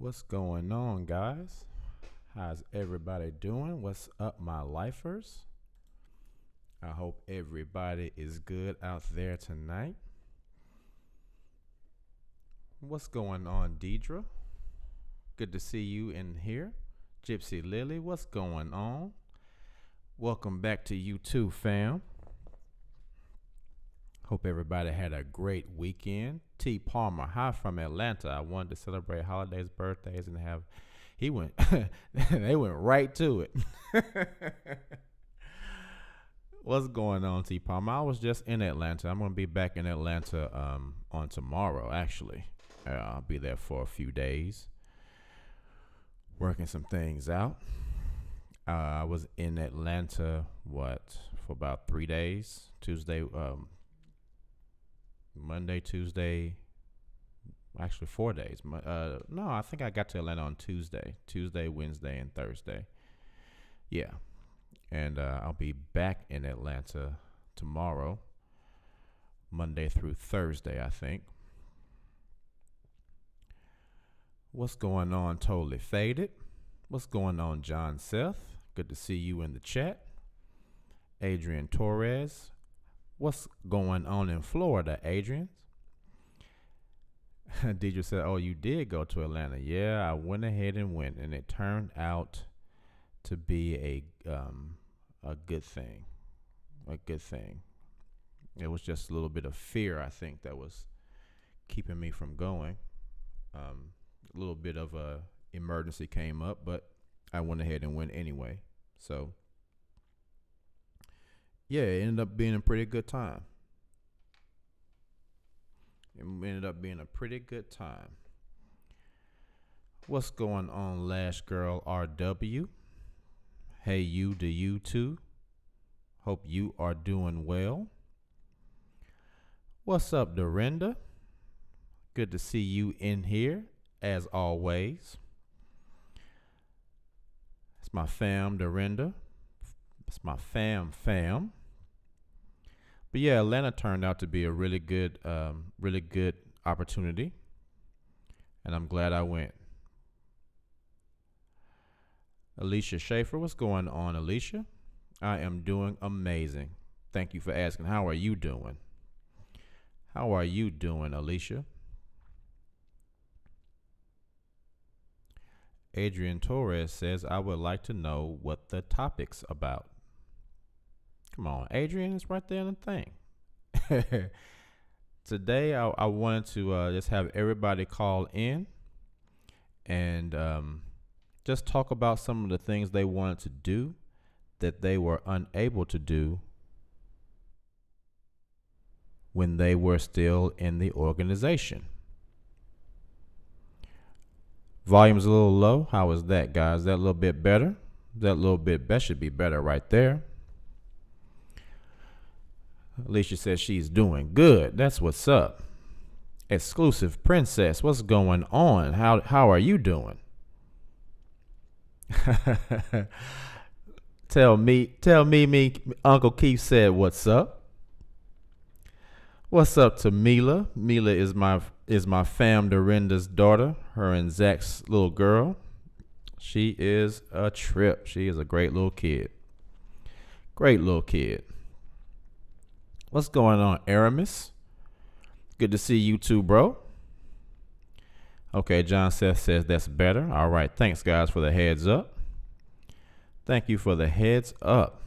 What's going on, guys? How's everybody doing? What's up, my lifers? I hope everybody is good out there tonight. What's going on, Deidre? Good to see you in here. Gypsy Lily, what's going on? Welcome back to you too, fam. Hope everybody had a great weekend. T. Palmer, hi from Atlanta. I wanted to celebrate holidays, birthdays, and have. He went. They went right to it. What's going on, T. Palmer? I was just in Atlanta. I'm gonna be back in Atlanta on tomorrow. Actually, I'll be there for a few days, working some things out. I was in Atlanta for about 3 days. Monday, Tuesday, actually 4 days. No, I think I got to Atlanta on Tuesday, Wednesday, and Thursday. Yeah, and I'll be back in Atlanta tomorrow, Monday through Thursday, I think. What's going on, Totally Faded? What's going on, John Seth? Good to see you in the chat. Adrian Torres. What's going on in Florida, Adrian? Deidre said, oh, you did go to Atlanta. Yeah, I went ahead and went, and it turned out to be a good thing. A good thing. It was just a little bit of fear, I think, that was keeping me from going. A little bit of a emergency came up, but I went ahead and went anyway. So yeah, it ended up being a pretty good time. It ended up being a pretty good time. What's going on, Lash Girl RW? Hey, you to you too. Hope you are doing well. What's up, Dorinda? Good to see you in here, as always. It's my fam, Dorinda. It's my fam. But yeah, Atlanta turned out to be a really good opportunity, and I'm glad I went. Alicia Schaefer, what's going on, Alicia? I am doing amazing. Thank you for asking. How are you doing? How are you doing, Alicia? Adrian Torres says, I would like to know what the topic's about. Come on, Adrian, it's right there in the thing. Today, I wanted to just have everybody call in and just talk about some of the things they wanted to do that they were unable to do when they were still in the organization. Volume's a little low. How is that, guys? Is that a little bit better? That should be better right there. Alicia says she's doing good. That's what's up. Exclusive Princess, what's going on? How are you doing? Tell me, Uncle Keith said what's up. What's up to Mila? Mila is my fam Dorinda's daughter, her and Zach's little girl. She is a trip. She is a great little kid. Great little kid. What's going on, Aramis? Good to see you too, bro. Okay, John Seth says that's better. All right, thanks, guys, for the heads up. Thank you for the heads up.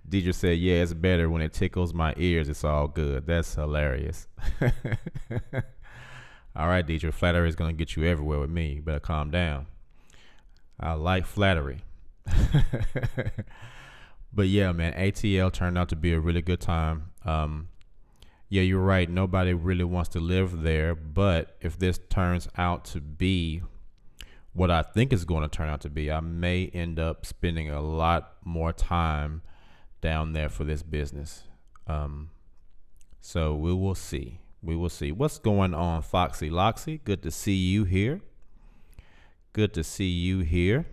Deidre said, yeah, it's better when it tickles my ears. It's all good. That's hilarious. All right, Deidre, flattery is going to get you everywhere with me. You better calm down. I like flattery. But yeah, man, ATL turned out to be a really good time. Yeah, you're right. Nobody really wants to live there. But if this turns out to be what I think is going to turn out to be, I may end up spending a lot more time down there for this business. So we will see. We will see. What's going on, Foxy Loxy? Good to see you here. Good to see you here.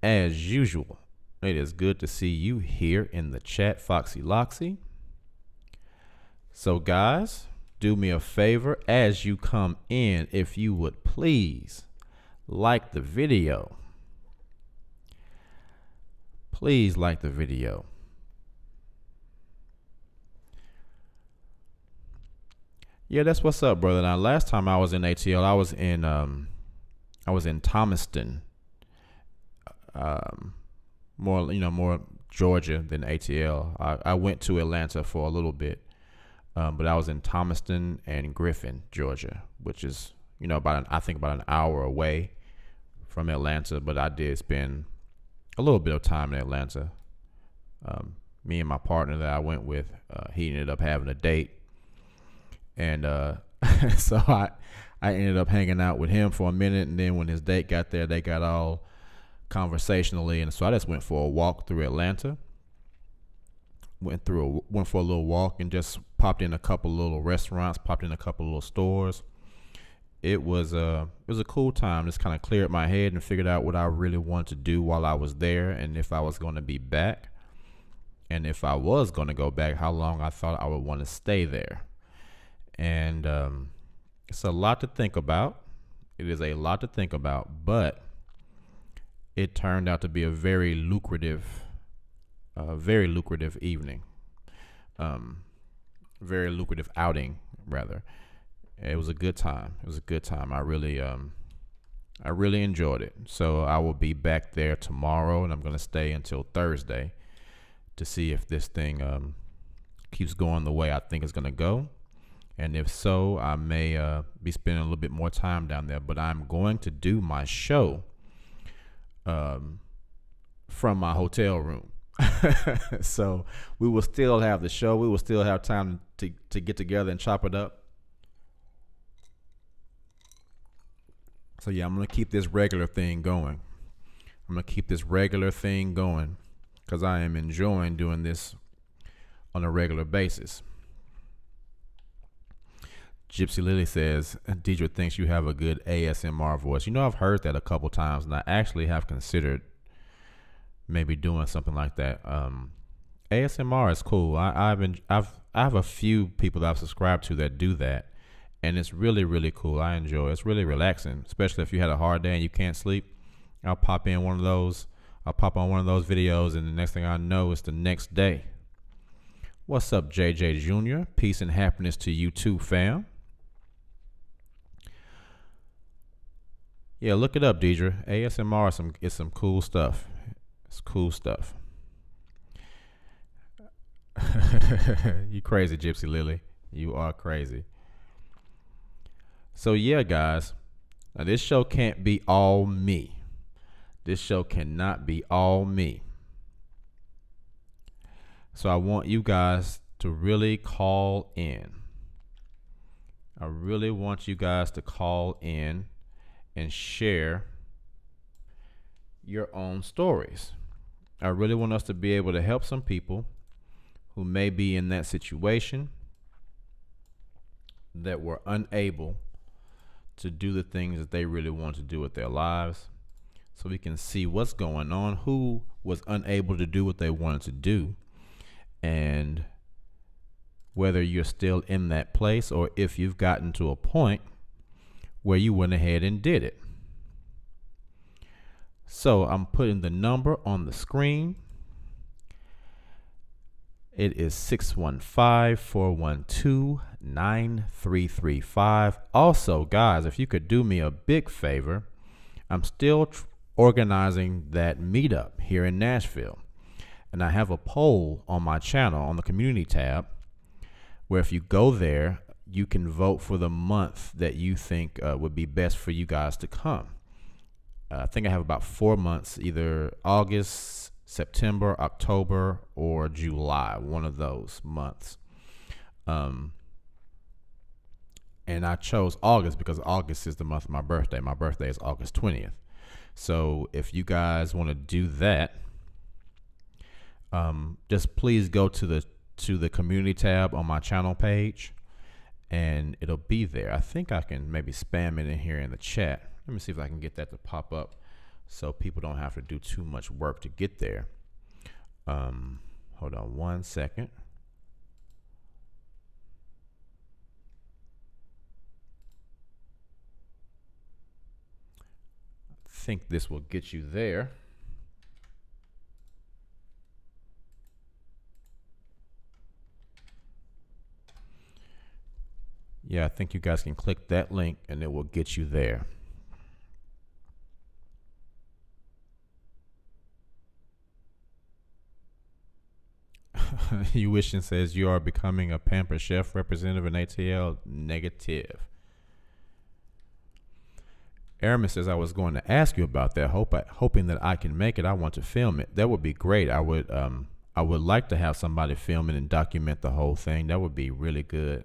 As usual, it is good to see you here in the chat, Foxy Loxy. So guys, do me a favor as you come in, if you would please like the video. Please like the video. Yeah, that's what's up, brother. Now, last time I was in ATL, I was in Thomaston, more Georgia than ATL. I went to Atlanta for a little bit, but I was in Thomaston and Griffin, Georgia, which is about an hour away from Atlanta. But I did spend a little bit of time in Atlanta. Me and my partner that I went with, he ended up having a date, and so I ended up hanging out with him for a minute, and then when his date got there, they got all conversationally, and so I just went for a walk through Atlanta. Went for a little walk and just popped in a couple little restaurants, popped in a couple little stores. It was a cool time. Just kind of cleared my head and figured out what I really wanted to do while I was there, and if I was going to be back, and if I was going to go back, how long I thought I would want to stay there. And it's a lot to think about. It is a lot to think about, but it turned out to be a very lucrative evening, very lucrative outing, rather. It was a good time. I really enjoyed it. So I will be back there tomorrow, and I'm going to stay until Thursday to see if this thing keeps going the way I think it's going to go. And if so, I may be spending a little bit more time down there. But I'm going to do my show from my hotel room. So we will still have the show. We will still have time to get together and chop it up. So yeah, I'm going to keep this regular thing going. Because I am enjoying doing this on a regular basis. Gypsy Lily says, Deidre thinks you have a good ASMR voice. I've heard that a couple times, and I actually have considered maybe doing something like that. ASMR is cool. I have a few people that I've subscribed to that do that, and it's really, really cool. I enjoy it. It's really relaxing, especially if you had a hard day and you can't sleep. I'll pop on one of those videos, and the next thing I know, it's the next day. What's up, JJ Jr.? Peace and happiness to you too, fam. Yeah, look it up, Deidre. ASMR is some cool stuff. It's cool stuff. You crazy, Gypsy Lily. You are crazy. So yeah, guys. Now this show can't be all me. This show cannot be all me. So I want you guys to really call in. I really want you guys to call in and share your own stories. I really want us to be able to help some people who may be in that situation, that were unable to do the things that they really want to do with their lives, so we can see what's going on, who was unable to do what they wanted to do, and whether you're still in that place or if you've gotten to a point where you went ahead and did it. So I'm putting the number on the screen. It is 615-412-9335. Also, guys, if you could do me a big favor, I'm still organizing that meetup here in Nashville. And I have a poll on my channel on the community tab, where if you go there, you can vote for the month that you think would be best for you guys to come. I think I have about 4 months, either August, September, October, or July, one of those months. And I chose August because August is the month of my birthday. My birthday is August 20th. So if you guys want to do that, just please go to the community tab on my channel page, and it'll be there. I think I can maybe spam it in here in the chat. Let me see if I can get that to pop up so people don't have to do too much work to get there. Hold on one second. think this will get you there. Yeah, I think you guys can click that link and it will get you there. You wishing says you are becoming a Pampered Chef representative in ATL. Negative. Aramis says I was going to ask you about that, hoping that I can make it. I want to film it. That would be great. I would like to have somebody film it and document the whole thing. That would be really good.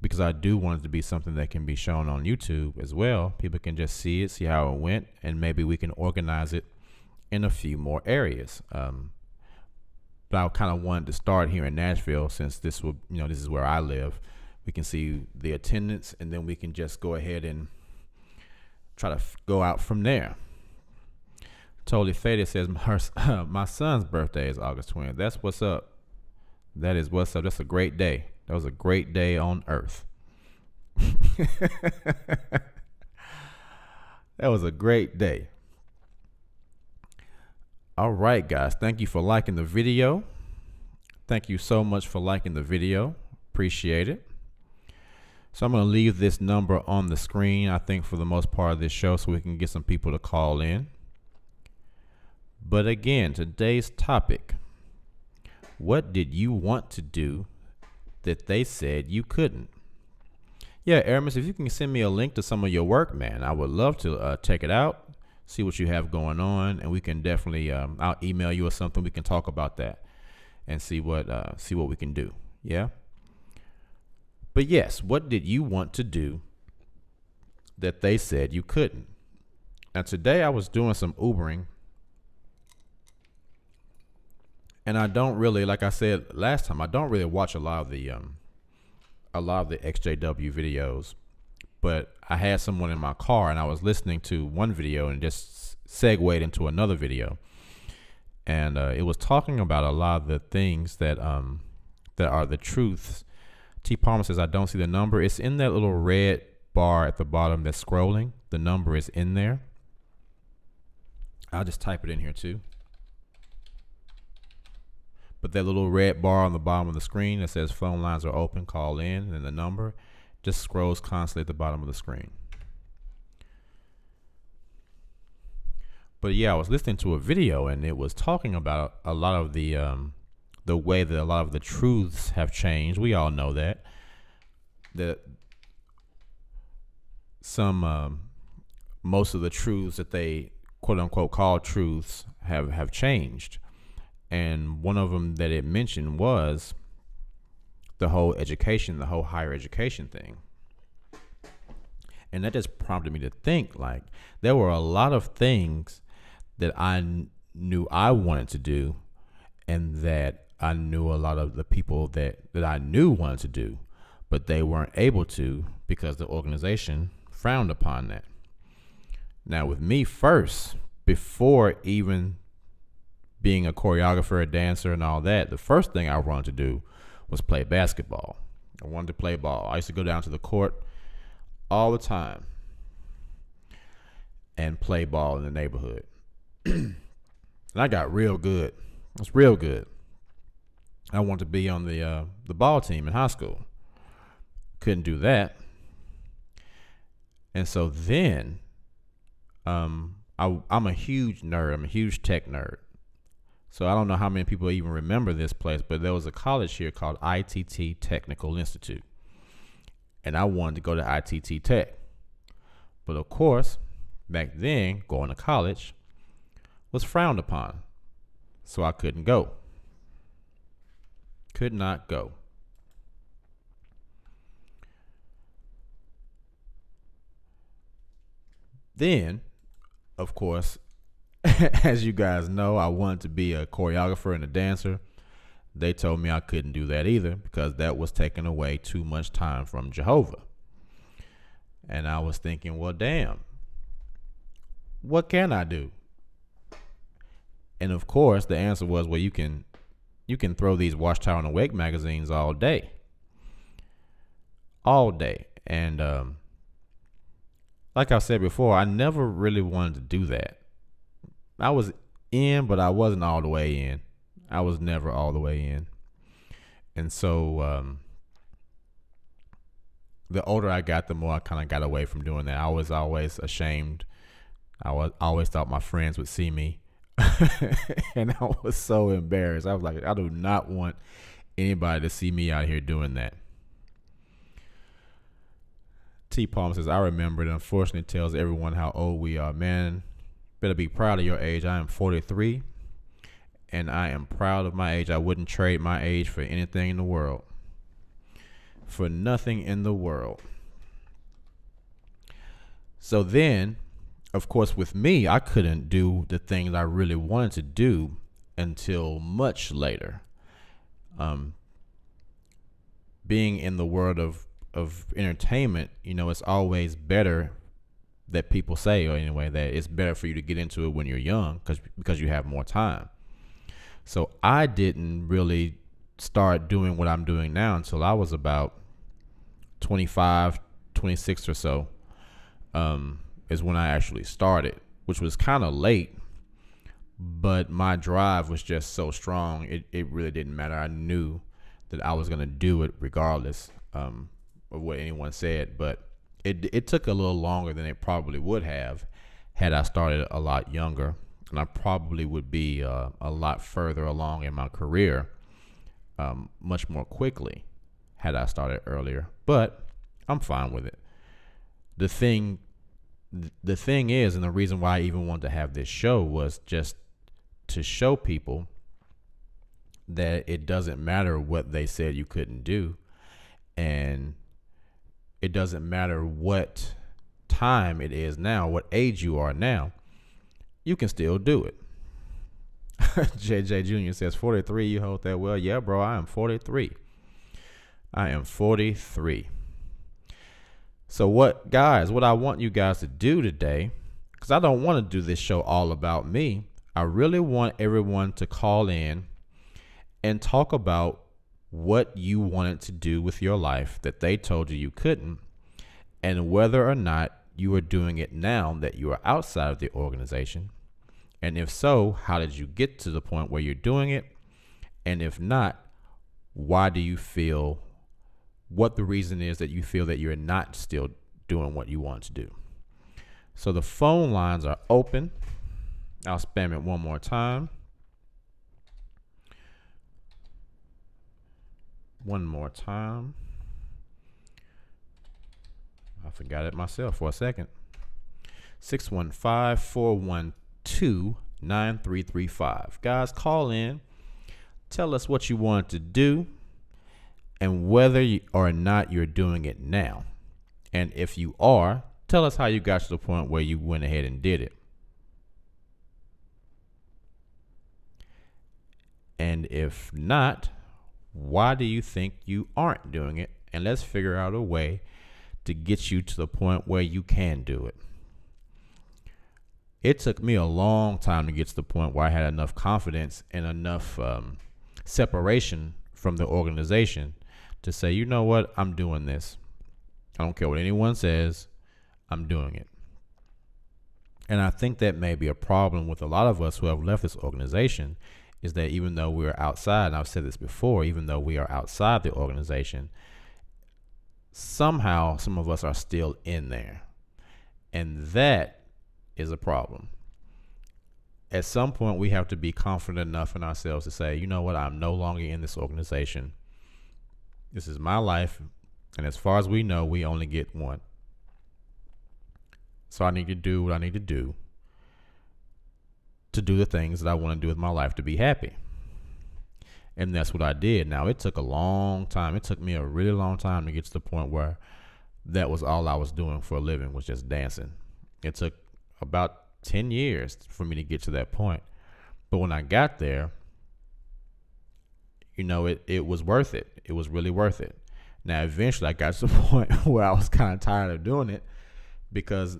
Because I do want it to be something that can be shown on YouTube as well. People can just see it, see how it went, and maybe we can organize it in a few more areas. But I kind of wanted to start here in Nashville, since this is where I live. We can see the attendance, and then we can just go ahead and try to go out from there. Totally Faded says my son's birthday is August 20th. That's what's up. That is what's up. That's a great day. That was a great day on earth. That was a great day. All right, guys. Thank you for liking the video. Thank you so much for liking the video. Appreciate it. So I'm going to leave this number on the screen, I think, for the most part of this show, so we can get some people to call in. But again, today's topic: what did you want to do that they said you couldn't? Yeah, Aramis, if you can send me a link to some of your work, man, I would love to check it out, see what you have going on, and we can definitely I'll email you or something. We can talk about that and see what we can do. Yeah. But yes, what did you want to do that they said you couldn't? Now today I was doing some Ubering, and I don't really, like I said last time, I don't really watch a lot of the XJW videos, but I had someone in my car and I was listening to one video and just segued into another video, and it was talking about a lot of the things that are the truths. T. Palmer says I don't see the number. It's in that little red bar at the bottom that's scrolling. The number is in there. I'll just type it in here too. But that little red bar on the bottom of the screen that says phone lines are open, call in, and the number just scrolls constantly at the bottom of the screen. But yeah, I was listening to a video and it was talking about a lot of the way that a lot of the truths have changed. We all know that most of the truths that they quote unquote call truths have changed. And one of them that it mentioned was the whole higher education thing. And that just prompted me to think, like, there were a lot of things that I knew I wanted to do, and that I knew a lot of the people that I knew wanted to do, but they weren't able to because the organization frowned upon that. Now with me first, before even being a choreographer, a dancer, and all that, the first thing I wanted to do was play basketball. I wanted to play ball. I used to go down to the court all the time and play ball in the neighborhood. And I got real good. I was real good. I wanted to be on the ball team in high school. Couldn't do that. And so then I'm a huge nerd. I'm a huge tech nerd. So I don't know how many people even remember this place, but there was a college here called ITT Technical Institute. And I wanted to go to ITT Tech. But of course, back then, going to college was frowned upon. So I couldn't go. Could not go. Then, of course, as you guys know, I wanted to be a choreographer and a dancer. They told me I couldn't do that either because that was taking away too much time from Jehovah. And I was thinking, well, damn, what can I do? And of course, the answer was, well, you can throw these Watchtower and Awake magazines all day. All day. And like I said before, I never really wanted to do that. I was in, but I wasn't all the way in. I was never all the way in. And so the older I got, the more I kind of got away from doing that. I was always ashamed. Always thought my friends would see me. And I was so embarrassed. I was like, I do not want anybody to see me out here doing that. T. Palm says, I remember it unfortunately tells everyone how old we are. Man, better be proud of your age. I am 43, and I am proud of my age. I wouldn't trade my age for anything in the world. For nothing in the world. So then, of course, with me, I couldn't do the things I really wanted to do until much later. Being in the world of entertainment, it's always better that people say, or anyway, that it's better for you to get into it when you're young because you have more time. So I didn't really start doing what I'm doing now until I was about 25, 26 or so, is when I actually started, which was kind of late, but my drive was just so strong. It really didn't matter. I knew that I was going to do it regardless of what anyone said, but it took a little longer than it probably would have had I started a lot younger, and I probably would be a lot further along in my career much more quickly had I started earlier, but I'm fine with it. The thing is, and the reason why I even wanted to have this show was just to show people that it doesn't matter what they said you couldn't do, and it doesn't matter what time it is now, what age you are now, you can still do it. JJ Jr. says, 43, you hold that well. Yeah, bro, I am 43. I am 43. So what I want you guys to do today, because I don't want to do this show all about me. I really want everyone to call in and talk about what you wanted to do with your life that they told you couldn't, and whether or not you are doing it now that you are outside of the organization. And if so, how did you get to the point where you're doing it? And if not, why do you feel, what the reason is that you feel that you're not still doing what you want to do? So the phone lines are open. I'll spam it one more time. One more time. I forgot it myself for a second. 615-412-9335. Guys, call in. Tell us what you want to do and whether or not you're doing it now. And if you are, tell us how you got to the point where you went ahead and did it. And if not, why do you think you aren't doing it? And let's figure out a way to get you to the point where you can do it. It took me a long time to get to the point where I had enough confidence and enough separation from the organization to say, you know what, I'm doing this. I don't care what anyone says, I'm doing it. And I think that may be a problem with a lot of us who have left this organization, is that even though we're outside, and I've said this before, even though we are outside the organization, somehow some of us are still in there. And that is a problem. At some point, we have to be confident enough in ourselves to say, you know what, I'm no longer in this organization. This is my life. And as far as we know, we only get one. So I need to do what I need to do the things that I want to do with my life to be happy. And that's what I did. Now, it took a long time. It took me a really long time to get to the point where that was all I was doing for a living, was just dancing. It took about 10 years for me to get to that point. But when I got there, it was worth it. It was really worth it. Now, eventually I got to the point where I was kind of tired of doing it,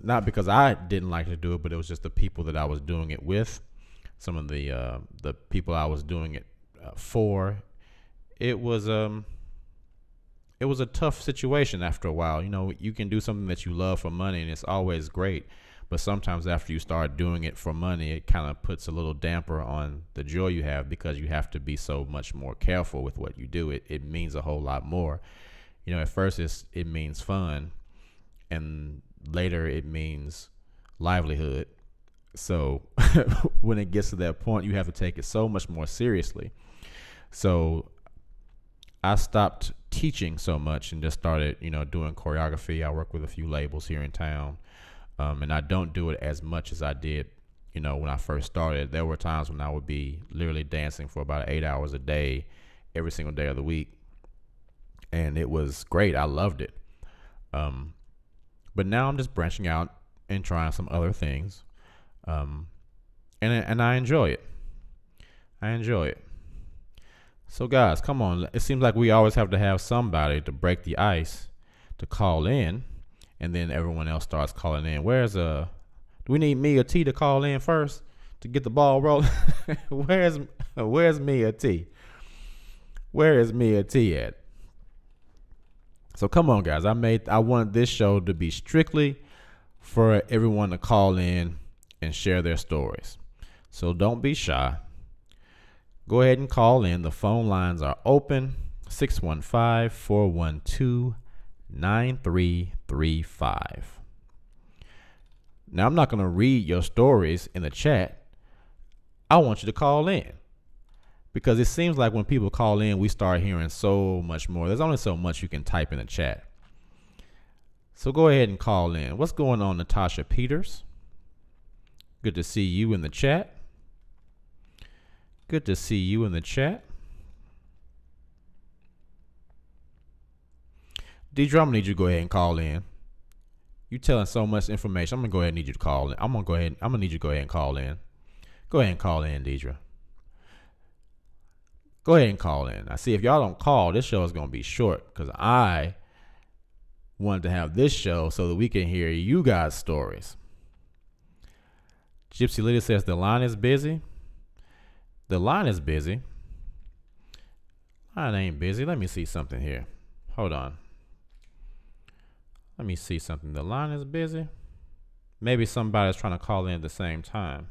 not because I didn't like to do it, but it was just the people that I was doing it with, some of the people I was doing it for. It was it was a tough situation after a while. You know, you can do something that you love for money and it's always great. But sometimes after you start doing it for money, it kind of puts a little damper on the joy you have because you have to be so much more careful with what you do. It means a whole lot more. You know, at first it means fun, and later it means livelihood. So when it gets to that point, you have to take it so much more seriously. So I stopped teaching so much and just started, you know, doing choreography. I work with a few labels here in town. And I don't do it as much as I did, you know, when I first started. There were times when I would be literally dancing for about 8 hours a day, every single day of the week. And it was great. I loved it. But now I'm just branching out and trying some other things. And I enjoy it. I enjoy it. So guys, come on. It seems like we always have to have somebody to break the ice to call in. And then everyone else starts calling in. Do we need Mia T to call in first to get the ball rolling? Where's Mia T? Where is Mia T at? So come on, guys. I want this show to be strictly for everyone to call in and share their stories. So don't be shy. Go ahead and call in. The phone lines are open. 615-412-9335. Now, I'm not going to read your stories in the chat. I want you to call in, because it seems like when people call in, we start hearing so much more. There's only so much you can type in the chat. So go ahead and call in. What's going on, Natasha Peters? Good to see you in the chat. Good to see you in the chat. Deidre, I'm gonna need you to go ahead and call in. You telling so much information. I'm gonna go ahead and need you to call in. I'm gonna need you to go ahead and call in. Go ahead and call in, Deidre. Go ahead and call in. I see if y'all don't call, this show is gonna be short, because I wanted to have this show so that we can hear you guys' stories. Gypsy Lydia says the line is busy. The line is busy. Line ain't busy. Let me see something here. Hold on. Let me see something. The line is busy. Maybe somebody's trying to call in at the same time.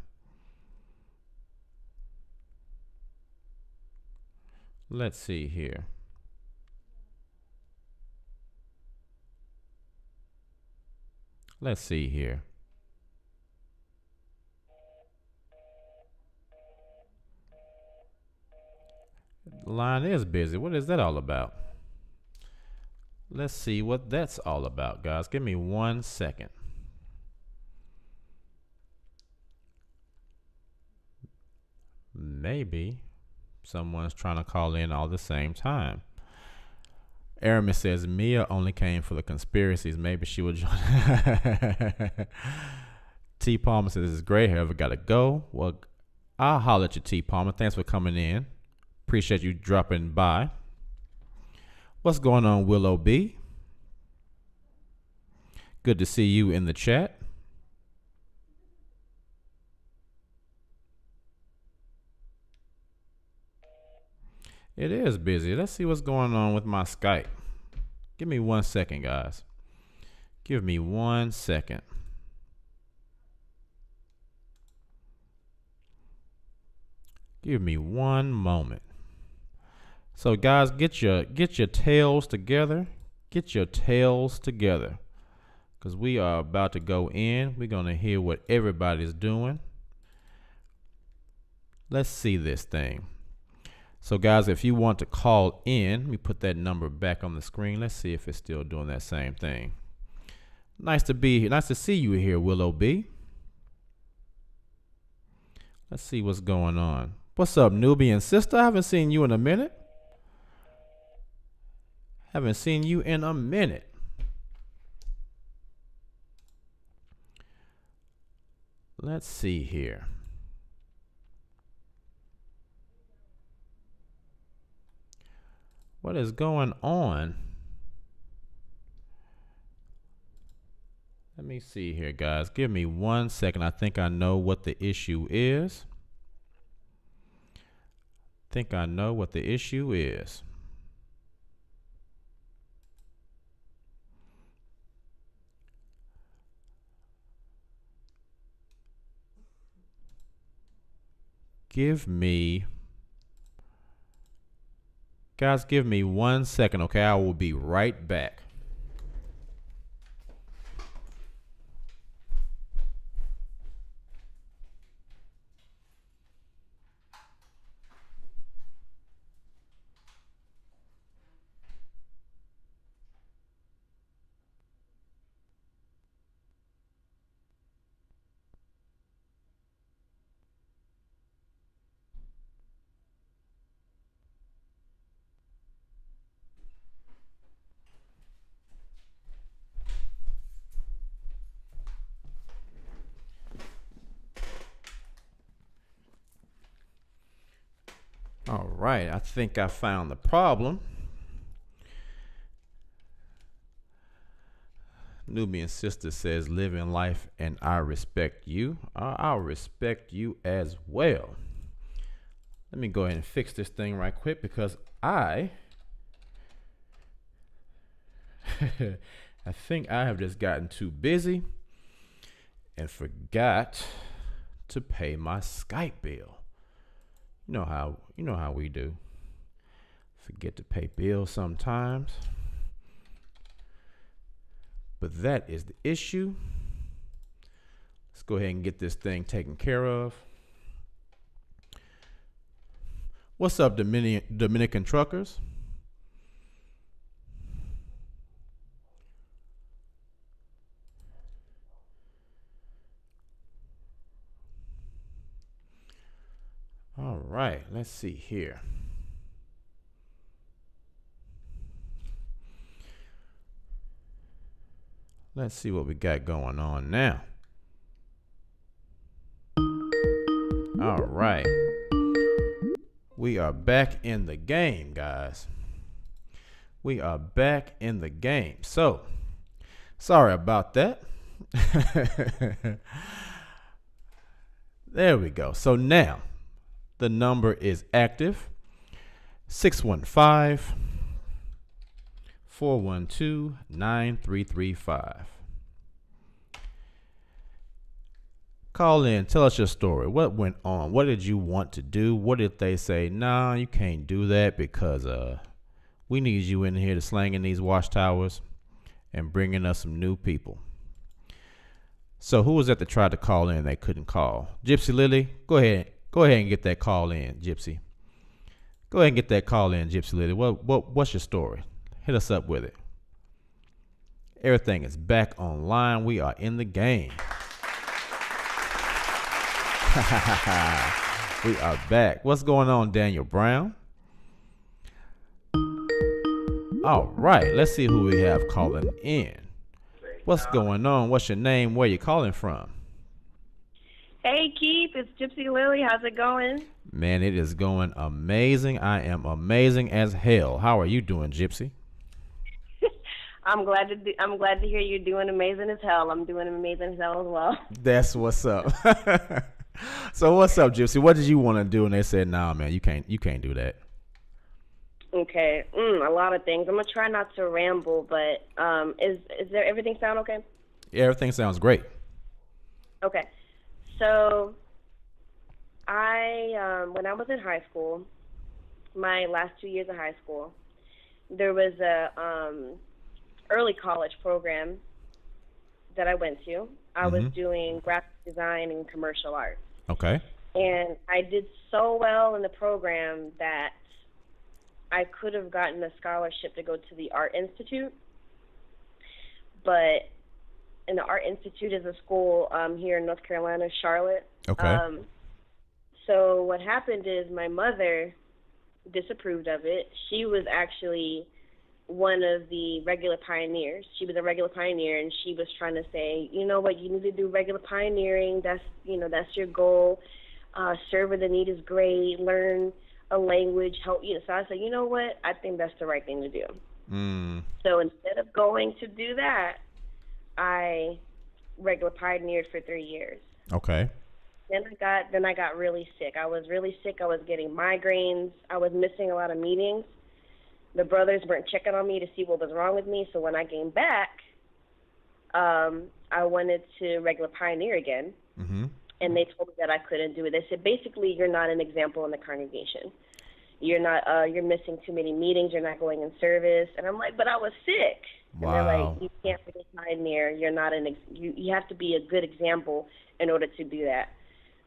Let's see here. Let's see here. The line is busy. What is that all about? Let's see what that's all about, guys. Give me 1 second. Maybe someone's trying to call in all the same time. Aramis says Mia only came for the conspiracies. Maybe she would join. T. Palmer says this is great. However, gotta go. Well, I'll holler at you, T. Palmer. Thanks for coming in. Appreciate you dropping by. What's going on, Willow B? Good to see you in the chat. It is busy. Let's see what's going on with my Skype. Give me 1 second, guys. Give me 1 second. Give me one moment. So guys, get your tails together. Get your tails together. Because we are about to go in. We're going to hear what everybody's doing. Let's see this thing. So guys, if you want to call in, let me put that number back on the screen. Let's see if it's still doing that same thing. Nice to be here. Nice to see you here, Willow B. Let's see what's going on. What's up, Nubian sister? I haven't seen you in a minute. Haven't seen you in a minute. Let's see here. What is going on? Let me see here, guys. Give me 1 second. I think I know what the issue is. I think I know what the issue is. Give me, guys, give me 1 second, okay? I will be right back. All right, I think I found the problem. Nubian sister says, living life and I respect you. I'll respect you as well. Let me go ahead and fix this thing right quick because I think I have just gotten too busy and forgot to pay my Skype bill. You know how we do. Forget to pay bills sometimes. But that is the issue. Let's go ahead and get this thing taken care of. What's up, Dominican truckers? All right, let's see here. Let's see what we got going on now. All right. We are back in the game, guys. We are back in the game. So, sorry about that. There we go. So now, the number is active. 615-412-9335. Call in. Tell us your story. What went on? What did you want to do? What did they say? Nah, you can't do that because we need you in here to slang in these watchtowers and bringing us some new people. So who was that that tried to call in? They couldn't call. Gypsy Lily, go ahead and get that call in, Gypsy. Go ahead and get that call in, Gypsy Lily. What's your story? Hit us up with it. Everything is back online. We are in the game. We are back. What's going on, Daniel Brown? All right, let's see who we have calling in. What's going on? What's your name? Where you calling from? Hey, Keith, it's Gypsy Lily. How's it going? Man, it is going amazing. I am amazing as hell. How are you doing, Gypsy? I'm glad to hear you're doing amazing as hell. I'm doing amazing as hell as well. That's what's up. So what's up, Gypsy? What did you want to do? And they said, "Nah, man, you can't do that." Okay, a lot of things. I'm gonna try not to ramble, but is there everything sound okay? Yeah, everything sounds great. Okay, so when I was in high school, my last 2 years of high school, there was a early college program that I went to. I was doing graphic design and commercial art. Okay. And I did so well in the program that I could have gotten a scholarship to go to the Art Institute. But the Art Institute is a school here in North Carolina, Charlotte. Okay. So what happened is my mother disapproved of it. She was actually one of the regular pioneers. She was a regular pioneer, and she was trying to say, you know what, you need to do regular pioneering. That's your goal. Serve where the need is great. Learn a language. Help you. So I said, you know what, I think that's the right thing to do. So instead of going to do that, I regular pioneered for 3 years. Okay. Then I got really sick. I was really sick. I was getting migraines. I was missing a lot of meetings. The brothers weren't checking on me to see what was wrong with me. So when I came back, I wanted to regular pioneer again. and they told me that I couldn't do it. They said basically you're not an example in the congregation. You're not. You're missing too many meetings. You're not going in service. And I'm like, but I was sick. And they're like, Wow. you can't be a pioneer. You're not an. You have to be a good example in order to do that.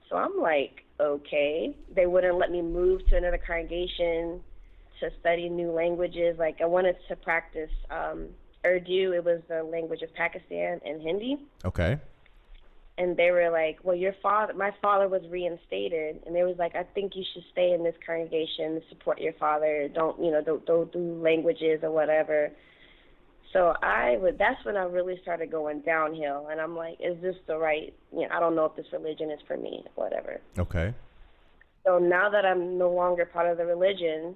So I'm like, okay. They wouldn't let me move to another congregation to study new languages. Like I wanted to practice Urdu. It was the language of Pakistan, and Hindi. Okay. And they were like, well, my father was reinstated, and they was like, I think you should stay in this congregation, support your father, don't do languages or whatever. So that's when I really started going downhill, and I'm like, is this the right, I don't know if this religion is for me, whatever. Okay. So now that I'm no longer part of the religion,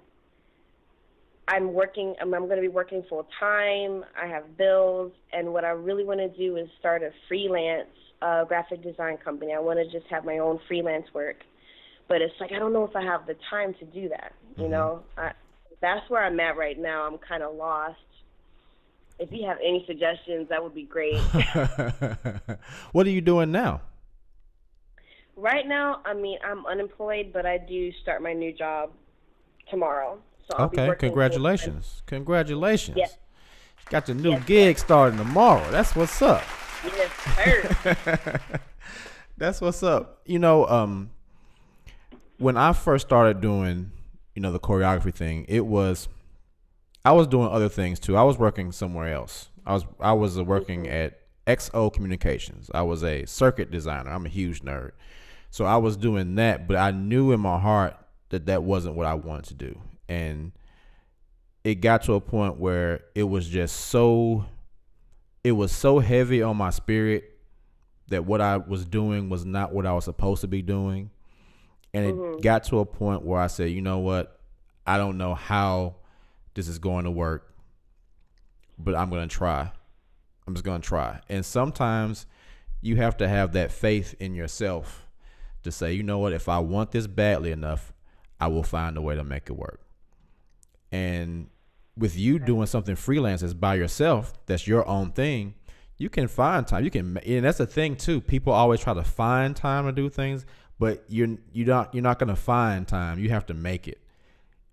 I'm going to be working full time, I have bills, and what I really want to do is start a freelance graphic design company. I want to just have my own freelance work, but it's like I don't know if I have the time to do that. That's where I'm at right now. I'm kind of lost. If you have any suggestions, that would be great. What are you doing now? Right now, I'm unemployed, but I do start my new job tomorrow. So I'll be Okay, working congratulations. Congratulations. Yes. Got your new gig starting tomorrow. That's what's up. Yes, sir. That's what's up. When I first started doing, the choreography thing, I was doing other things too. I was working somewhere else. I was working at XO Communications. I was a circuit designer. I'm a huge nerd. So I was doing that, but I knew in my heart that wasn't what I wanted to do. And it got to a point where it was so heavy on my spirit that what I was doing was not what I was supposed to be doing. And it got to a point where I said, you know what? I don't know how this is going to work, but I'm going to try. I'm just going to try. And sometimes you have to have that faith in yourself to say, you know what? If I want this badly enough, I will find a way to make it work. And with you doing something freelance that's by yourself, that's your own thing, you can find time. And that's the thing too. People always try to find time to do things, but you're not going to find time. You have to make it.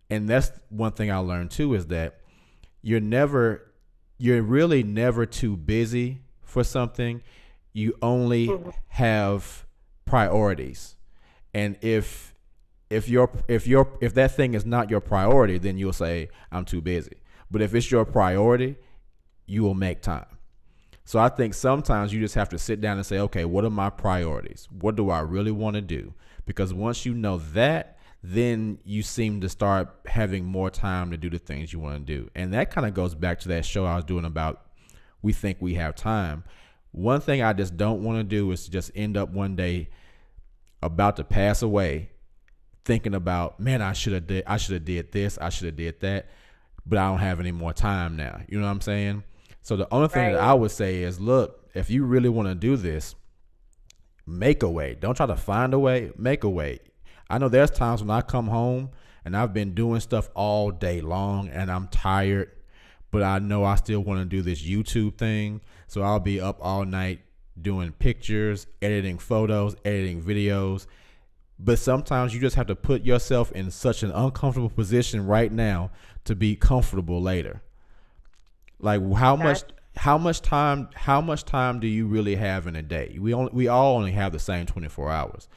And that's one thing I learned too, is that you're really never too busy for something. You only have priorities. And if that thing is not your priority, then you'll say, I'm too busy. But if it's your priority, you will make time. So I think sometimes you just have to sit down and say, okay, what are my priorities? What do I really want to do? Because once you know that, then you seem to start having more time to do the things you want to do. And that kind of goes back to that show I was doing about we think we have time. One thing I just don't want to do is just end up one day about to pass away thinking about, man, I should have did this, I should have did that, but I don't have any more time now. You know what I'm saying? So the only thing that I would say is, look, if you really want to do this, make a way. Don't try to find a way, make a way. I know there's times when I come home and I've been doing stuff all day long and I'm tired, but I know I still want to do this YouTube thing. So I'll be up all night doing pictures, editing photos, editing videos. But sometimes you just have to put yourself in such an uncomfortable position right now to be comfortable later. Like how much time do you really have in a day? We all only have the same 24 hours.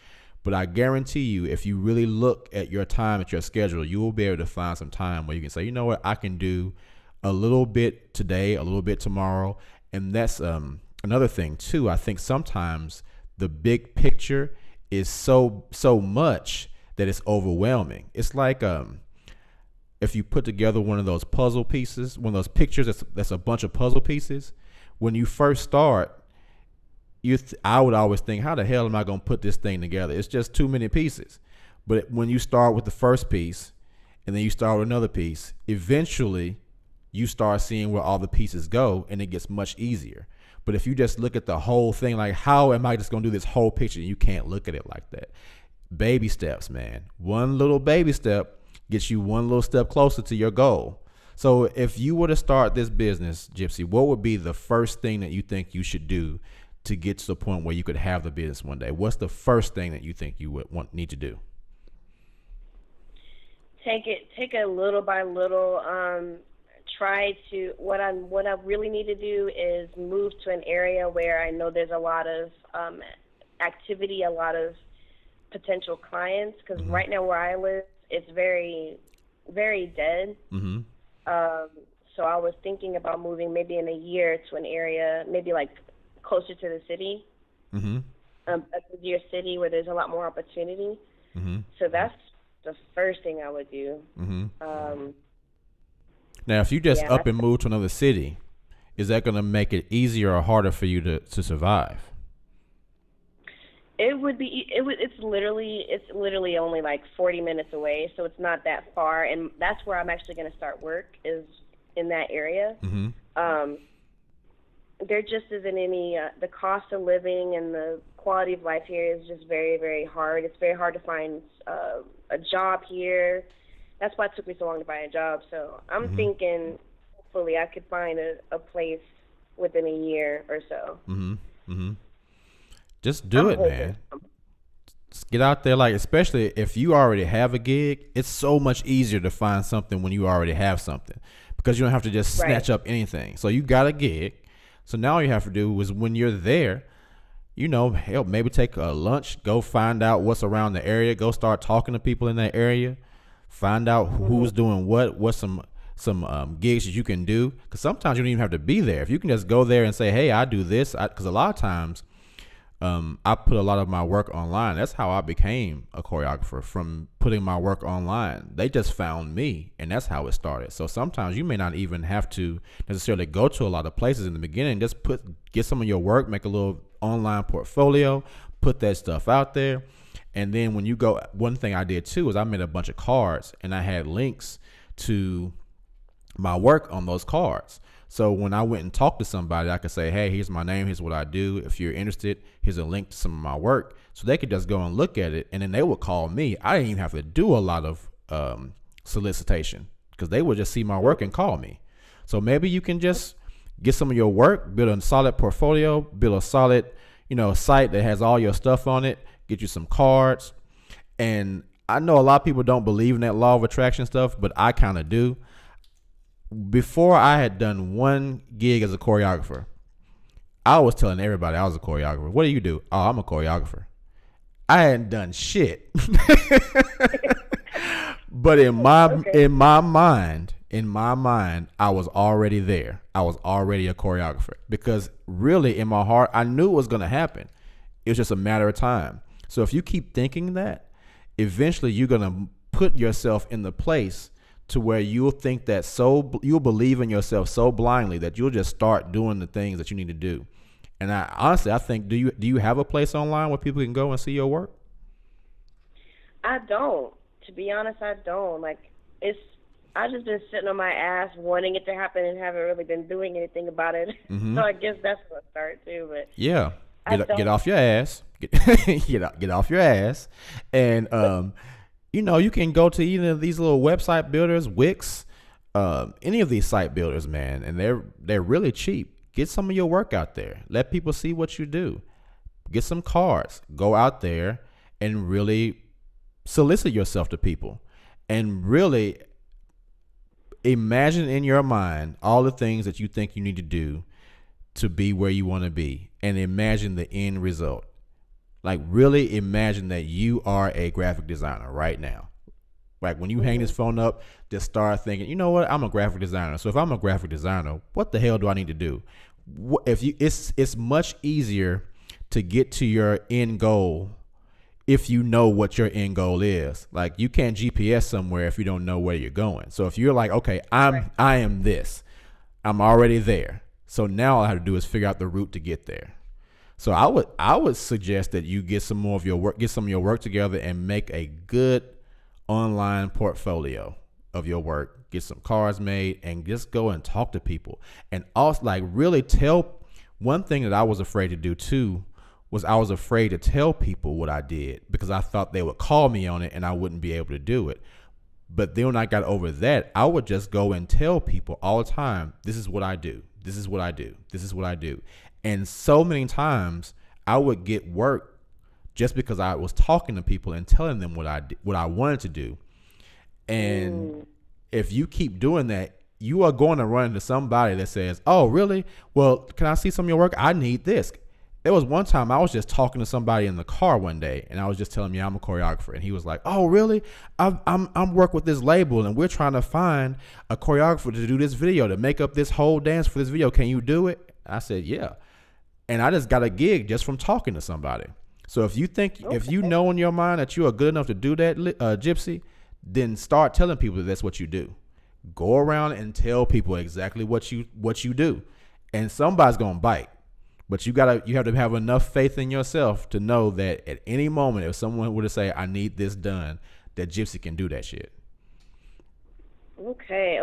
But I guarantee you, if you really look at your time, at your schedule, you will be able to find some time where you can say, you know what, I can do a little bit today, a little bit tomorrow. And that's another thing too. I think sometimes the big picture is so much that it's overwhelming. It's like if you put together one of those puzzle pieces, one of those pictures that's a bunch of puzzle pieces. When you first start, I would always think, how the hell am I going to put this thing together? It's just too many pieces. But when you start with the first piece and then you start with another piece, eventually you start seeing where all the pieces go and it gets much easier. But if you just look at the whole thing, like, how am I just going to do this whole picture? You can't look at it like that. Baby steps, man. One little baby step gets you one little step closer to your goal. So if you were to start this business, Gypsy, what would be the first thing that you think you should do to get to the point where you could have the business one day? What's the first thing that you think you would need to do? Take it little by little. Try to what I really need to do is move to an area where I know there's a lot of activity, a lot of potential clients. Because right now where I live, it's very, very dead. So I was thinking about moving maybe in a year to an area, maybe like closer to the city, a busier city where there's a lot more opportunity. So that's the first thing I would do. Now, if you just up and move to another city, is that going to make it easier or harder for you to survive? It would be. It's literally only like 40 minutes away, so it's not that far, and that's where I'm actually going to start work, is in that area. There just isn't any. The cost of living and the quality of life here is just very, very hard. It's very hard to find a job here. That's why it took me so long to find a job. So I'm thinking, hopefully, I could find a place within a year or so. Just do it, man. Just get out there, like, especially if you already have a gig, it's so much easier to find something when you already have something, because you don't have to just snatch up anything. So you got a gig. So now all you have to do is, when you're there, you know, hell, maybe take a lunch, go find out what's around the area, go start talking to people in that area, find out who's doing what's some gigs that you can do. Because sometimes you don't even have to be there. If you can just go there and say, hey, I do this. Because a lot of times I put a lot of my work online. That's how I became a choreographer, from putting my work online. They just found me, and that's how it started. So sometimes you may not even have to necessarily go to a lot of places in the beginning. Just get some of your work, make a little online portfolio, put that stuff out there. And then when you go, one thing I did too is I made a bunch of cards, and I had links to my work on those cards. So when I went and talked to somebody, I could say, hey, here's my name, here's what I do. If you're interested, here's a link to some of my work. So they could just go and look at it, and then they would call me. I didn't even have to do a lot of solicitation, because they would just see my work and call me. So maybe you can just get some of your work, build a solid portfolio, build a solid, site that has all your stuff on it, get you some cards. And I know a lot of people don't believe in that law of attraction stuff, but I kind of do. Before I had done one gig as a choreographer, I was telling everybody I was a choreographer. What do you do? Oh, I'm a choreographer. I hadn't done shit. But in my mind, I was already there. I was already a choreographer, because really in my heart, I knew it was going to happen. It was just a matter of time. So if you keep thinking that, eventually you're going to put yourself in the place to where you'll think that you'll believe in yourself so blindly that you'll just start doing the things that you need to do. And I think, do you have a place online where people can go and see your work? I don't. To be honest, I don't. I've just been sitting on my ass wanting it to happen and haven't really been doing anything about it. So I guess that's where I start too. But yeah, get off your ass. Get off your ass, and you can go to either of these little website builders, Wix, any of these site builders, man, and they're really cheap. Get some of your work out there. Let people see what you do. Get some cards. Go out there and really solicit yourself to people, and really imagine in your mind all the things that you think you need to do to be where you want to be, and imagine the end result. Like, really imagine that you are a graphic designer right now. Like, when you hang this phone up, just start thinking, you know what? I'm a graphic designer. So if I'm a graphic designer, what the hell do I need to do? It's much easier to get to your end goal if you know what your end goal is. Like, you can't GPS somewhere if you don't know where you're going. So if you're like, okay, I am this, I'm already there. So now all I have to do is figure out the route to get there. So I would suggest that you get some of your work together and make a good online portfolio of your work. Get some cards made and just go and talk to people. And also, like, really tell. One thing that I was afraid to do too was I was afraid to tell people what I did, because I thought they would call me on it and I wouldn't be able to do it. But then when I got over that, I would just go and tell people all the time, this is what I do. This is what I do. This is what I do. And so many times I would get work just because I was talking to people and telling them what I wanted to do. And if you keep doing that, you are going to run into somebody that says, "Oh, really? Well, can I see some of your work? I need this." There was one time I was just talking to somebody in the car one day, and I was just telling him, "Yeah, I'm a choreographer," and he was like, "Oh, really? I'm work with this label, and we're trying to find a choreographer to do this video, to make up this whole dance for this video. Can you do it?" I said, "Yeah," and I just got a gig just from talking to somebody. So if you think, if you know in your mind that you are good enough to do that, Gypsy, then start telling people that that's what you do. Go around and tell people exactly what you do, and somebody's gonna bite. But you have to have enough faith in yourself to know that at any moment, if someone were to say, "I need this done," that Gypsy can do that shit. Okay.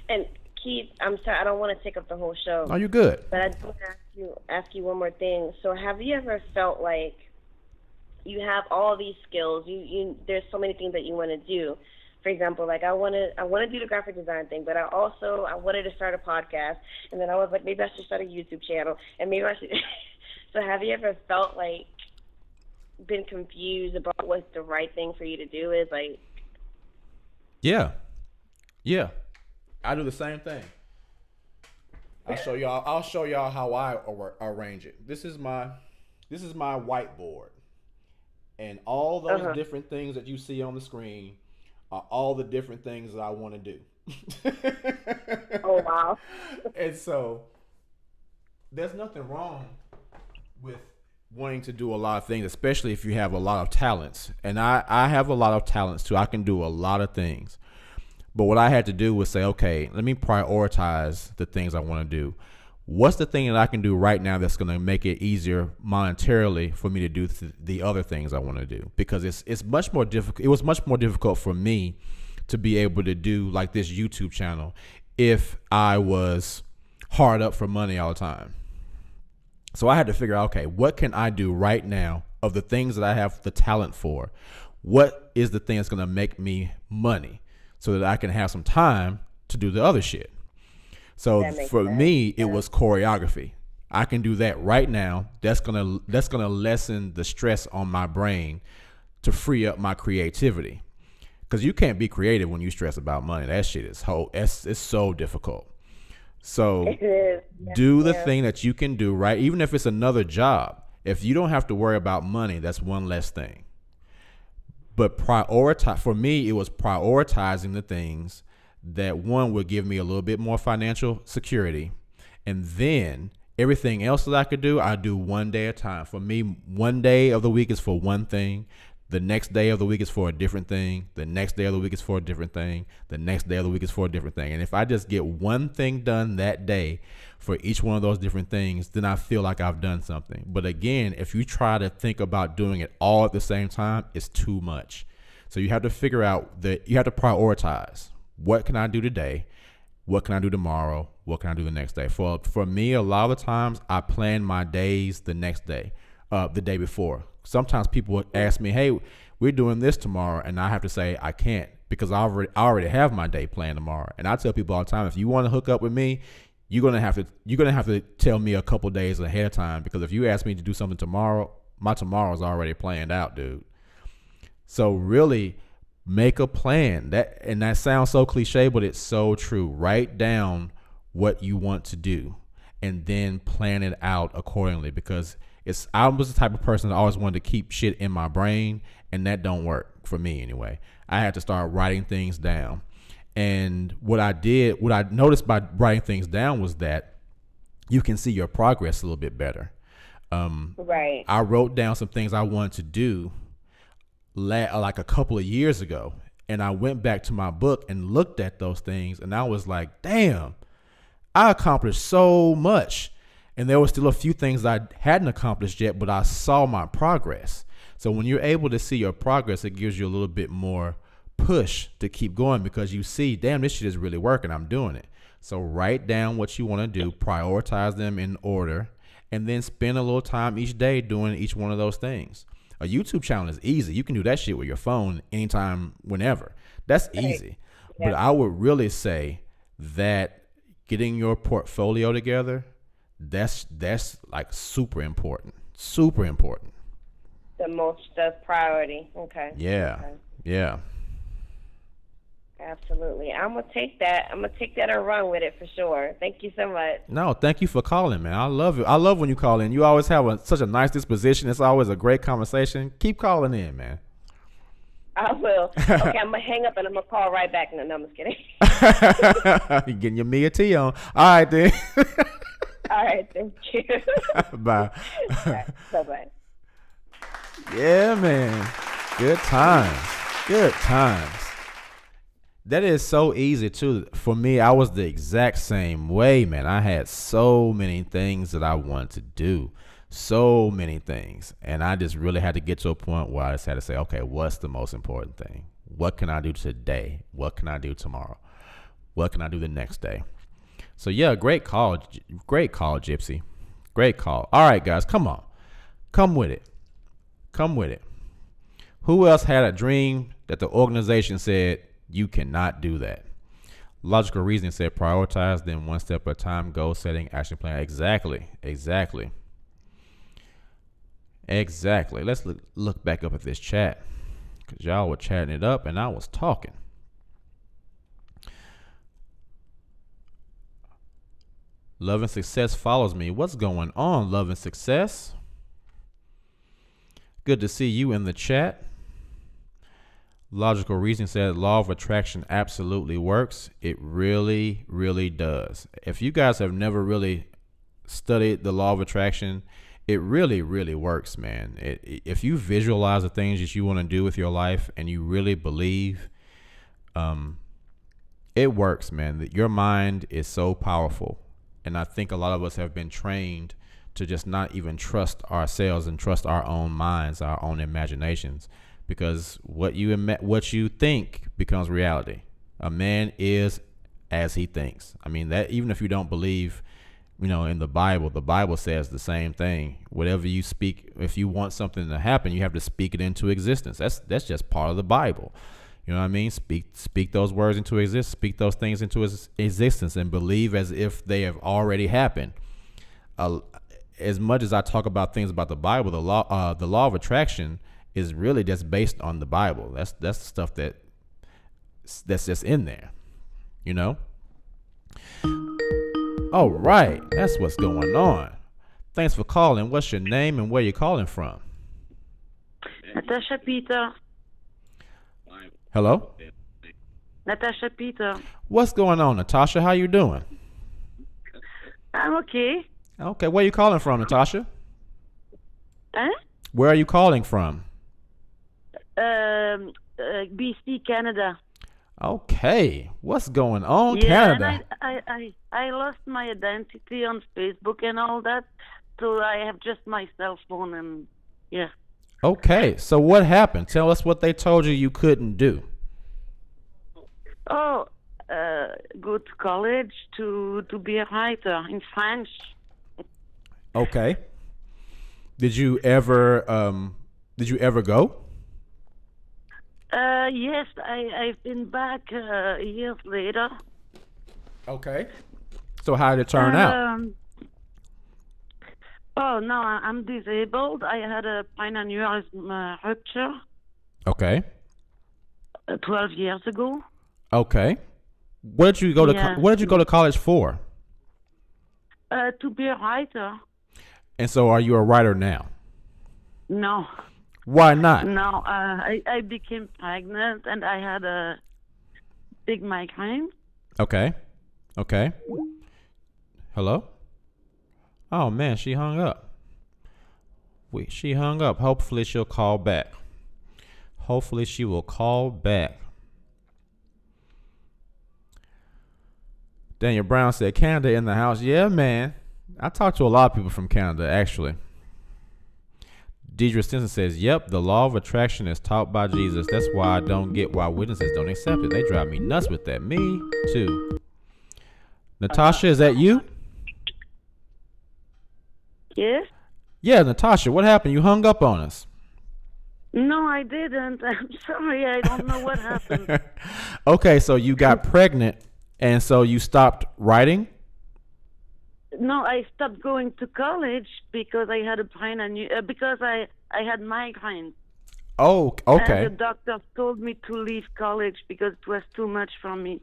And Keith, I'm sorry, I don't want to take up the whole show. Oh, you're good. But I do want to ask you one more thing. So, have you ever felt like you have all these skills? There's so many things that you want to do. For example, like I want to do the graphic design thing, but I wanted to start a podcast, and then I was like, maybe I should start a YouTube channel, and maybe I should. So have you ever felt like been confused about what the right thing for you to do is? Like, yeah, I do the same thing. I'll show y'all how I arrange it. This is my whiteboard, and all those different things that you see on the screen are all the different things that I want to do. Oh, wow. And so there's nothing wrong with wanting to do a lot of things, especially if you have a lot of talents. And I have a lot of talents too. I can do a lot of things. But what I had to do was say, okay, let me prioritize the things I want to do. What's the thing that I can do right now that's going to make it easier monetarily for me to do the other things I want to do? Because it's much more difficult. It was much more difficult for me to be able to do like this YouTube channel if I was hard up for money all the time. So I had to figure out, okay, what can I do right now of the things that I have the talent for? What is the thing that's going to make me money so that I can have some time to do the other shit? So for me, it was choreography. I can do that right now. That's gonna lessen the stress on my brain to free up my creativity. Because you can't be creative when you stress about money. That shit is it's so difficult. So do the thing that you can do, right? Even if it's another job. If you don't have to worry about money, that's one less thing. But for me, it was prioritizing the things that one would give me a little bit more financial security. And then everything else that I could do, I do one day at a time. For me, one day of the week is for one thing. The next day of the week is for a different thing. The next day of the week is for a different thing. The next day of the week is for a different thing. And if I just get one thing done that day for each one of those different things, then I feel like I've done something. But again, if you try to think about doing it all at the same time, it's too much. So you have to figure out that you have to prioritize. What can I do today? What can I do tomorrow? What can I do the next day? For me, a lot of the times I plan my days the next day, the day before. Sometimes people would ask me, "Hey, we're doing this tomorrow," and I have to say I can't because I already have my day planned tomorrow. And I tell people all the time, if you want to hook up with me, you're gonna have to tell me a couple days ahead of time, because if you ask me to do something tomorrow, my tomorrow is already planned out, dude. So really, make a plan. That sounds so cliche, but it's so true. Write down what you want to do and then plan it out accordingly, because I was the type of person that always wanted to keep shit in my brain, and that don't work for me anyway. I had to start writing things down. And what I noticed by writing things down was that you can see your progress a little bit better. Right. I wrote down some things I wanted to do like a couple of years ago, and I went back to my book and looked at those things, and I was like, damn, I accomplished so much. And there were still a few things I hadn't accomplished yet, but I saw my progress. So when you're able to see your progress, it gives you a little bit more push to keep going, because you see, damn, this shit is really working. I'm doing it. So write down what you want to do, prioritize them in order, and then spend a little time each day doing each one of those things. A YouTube channel is easy. You can do that shit with your phone anytime, whenever. That's easy. Yeah. But I would really say that getting your portfolio together, that's like super important. Super important. The priority. Okay. Yeah. Okay. Yeah. Absolutely. I'm gonna take that. I'm gonna take that and run with it for sure. Thank you so much. No, thank you for calling, man. I love it. I love when you call in. You always have such a nice disposition. It's always a great conversation. Keep calling in, man. I will. Okay, I'm gonna hang up and I'm gonna call right back. No, I'm just kidding. You're getting your Mia T on. All right, then. All right, thank you. Bye. Right, bye-bye. Yeah, man. Good times. Good times. That is so easy, too. For me, I was the exact same way, man. I had so many things that I wanted to do. So many things. And I just really had to get to a point where I just had to say, okay, what's the most important thing? What can I do today? What can I do tomorrow? What can I do the next day? So, yeah, great call. Great call, Gypsy. Great call. All right, guys, come on. Come with it. Come with it. Who else had a dream that the organization said, you cannot do that? Logical reasoning said prioritize, then one step at a time, goal setting, action plan. Exactly. Let's look back up at this chat because y'all were chatting it up and I was talking. Love and success follows me. What's going on, love and success? Good to see you in the chat. Logical reasoning said law of attraction absolutely works. It really, really does. If you guys have never really studied the law of attraction, it really, really works, man. If you visualize the things that you want to do with your life and you really believe, it works, man. Your mind is so powerful. And I think a lot of us have been trained to just not even trust ourselves and trust our own minds, our own imaginations, because what you think becomes reality. A man is as he thinks. I mean, that even if you don't believe, in the Bible says the same thing. Whatever you speak, if you want something to happen, you have to speak it into existence. That's just part of the Bible. You know what I mean? Speak those words into existence. Speak those things into existence and believe as if they have already happened. As much as I talk about things about the Bible, the law of attraction is really just based on the Bible. That's the stuff that's just in there. All right, that's what's going on. Thanks for calling. What's your name and where you calling from? Natasha Peter. Hello? Natasha Peter. What's going on, Natasha? How you doing? I'm okay. Okay, where you calling from, Natasha? Huh? Where are you calling from? BC, Canada. Okay, what's going on, yeah, Canada? And I lost my identity on Facebook and all that, so I have just my cell phone and yeah. Okay, so what happened? Tell us what they told you couldn't do. Oh, go to college to be a writer in French. Okay. Did you ever go? Yes, I've been back years later. Okay. So how did it turn out? Oh, no, I'm disabled. I had a spinal aneurysm rupture. Okay. 12 years ago. Okay. What did you go to? What did you go to college for? To be a writer. And so, are you a writer now? No. Why not? No, I became pregnant and I had a big migraine. Okay. Hello? Oh, man, she hung up. She hung up. Hopefully, she'll call back. Hopefully, she will call back. Daniel Brown said, Canada in the house. Yeah, man. I talked to a lot of people from Canada, actually. Deidre Stinson says, yep, the law of attraction is taught by Jesus. That's why I don't get why witnesses don't accept it. They drive me nuts with that. Me, too. Natasha, is that you? Yes? Yeah, Natasha, what happened? You hung up on us. No, I didn't. I'm sorry. I don't know what happened. Okay, so you got pregnant, and so you stopped writing? No, I stopped going to college because I had a brain because I had migraine. Oh, And the okay. doctor told me to leave college because it was too much for me.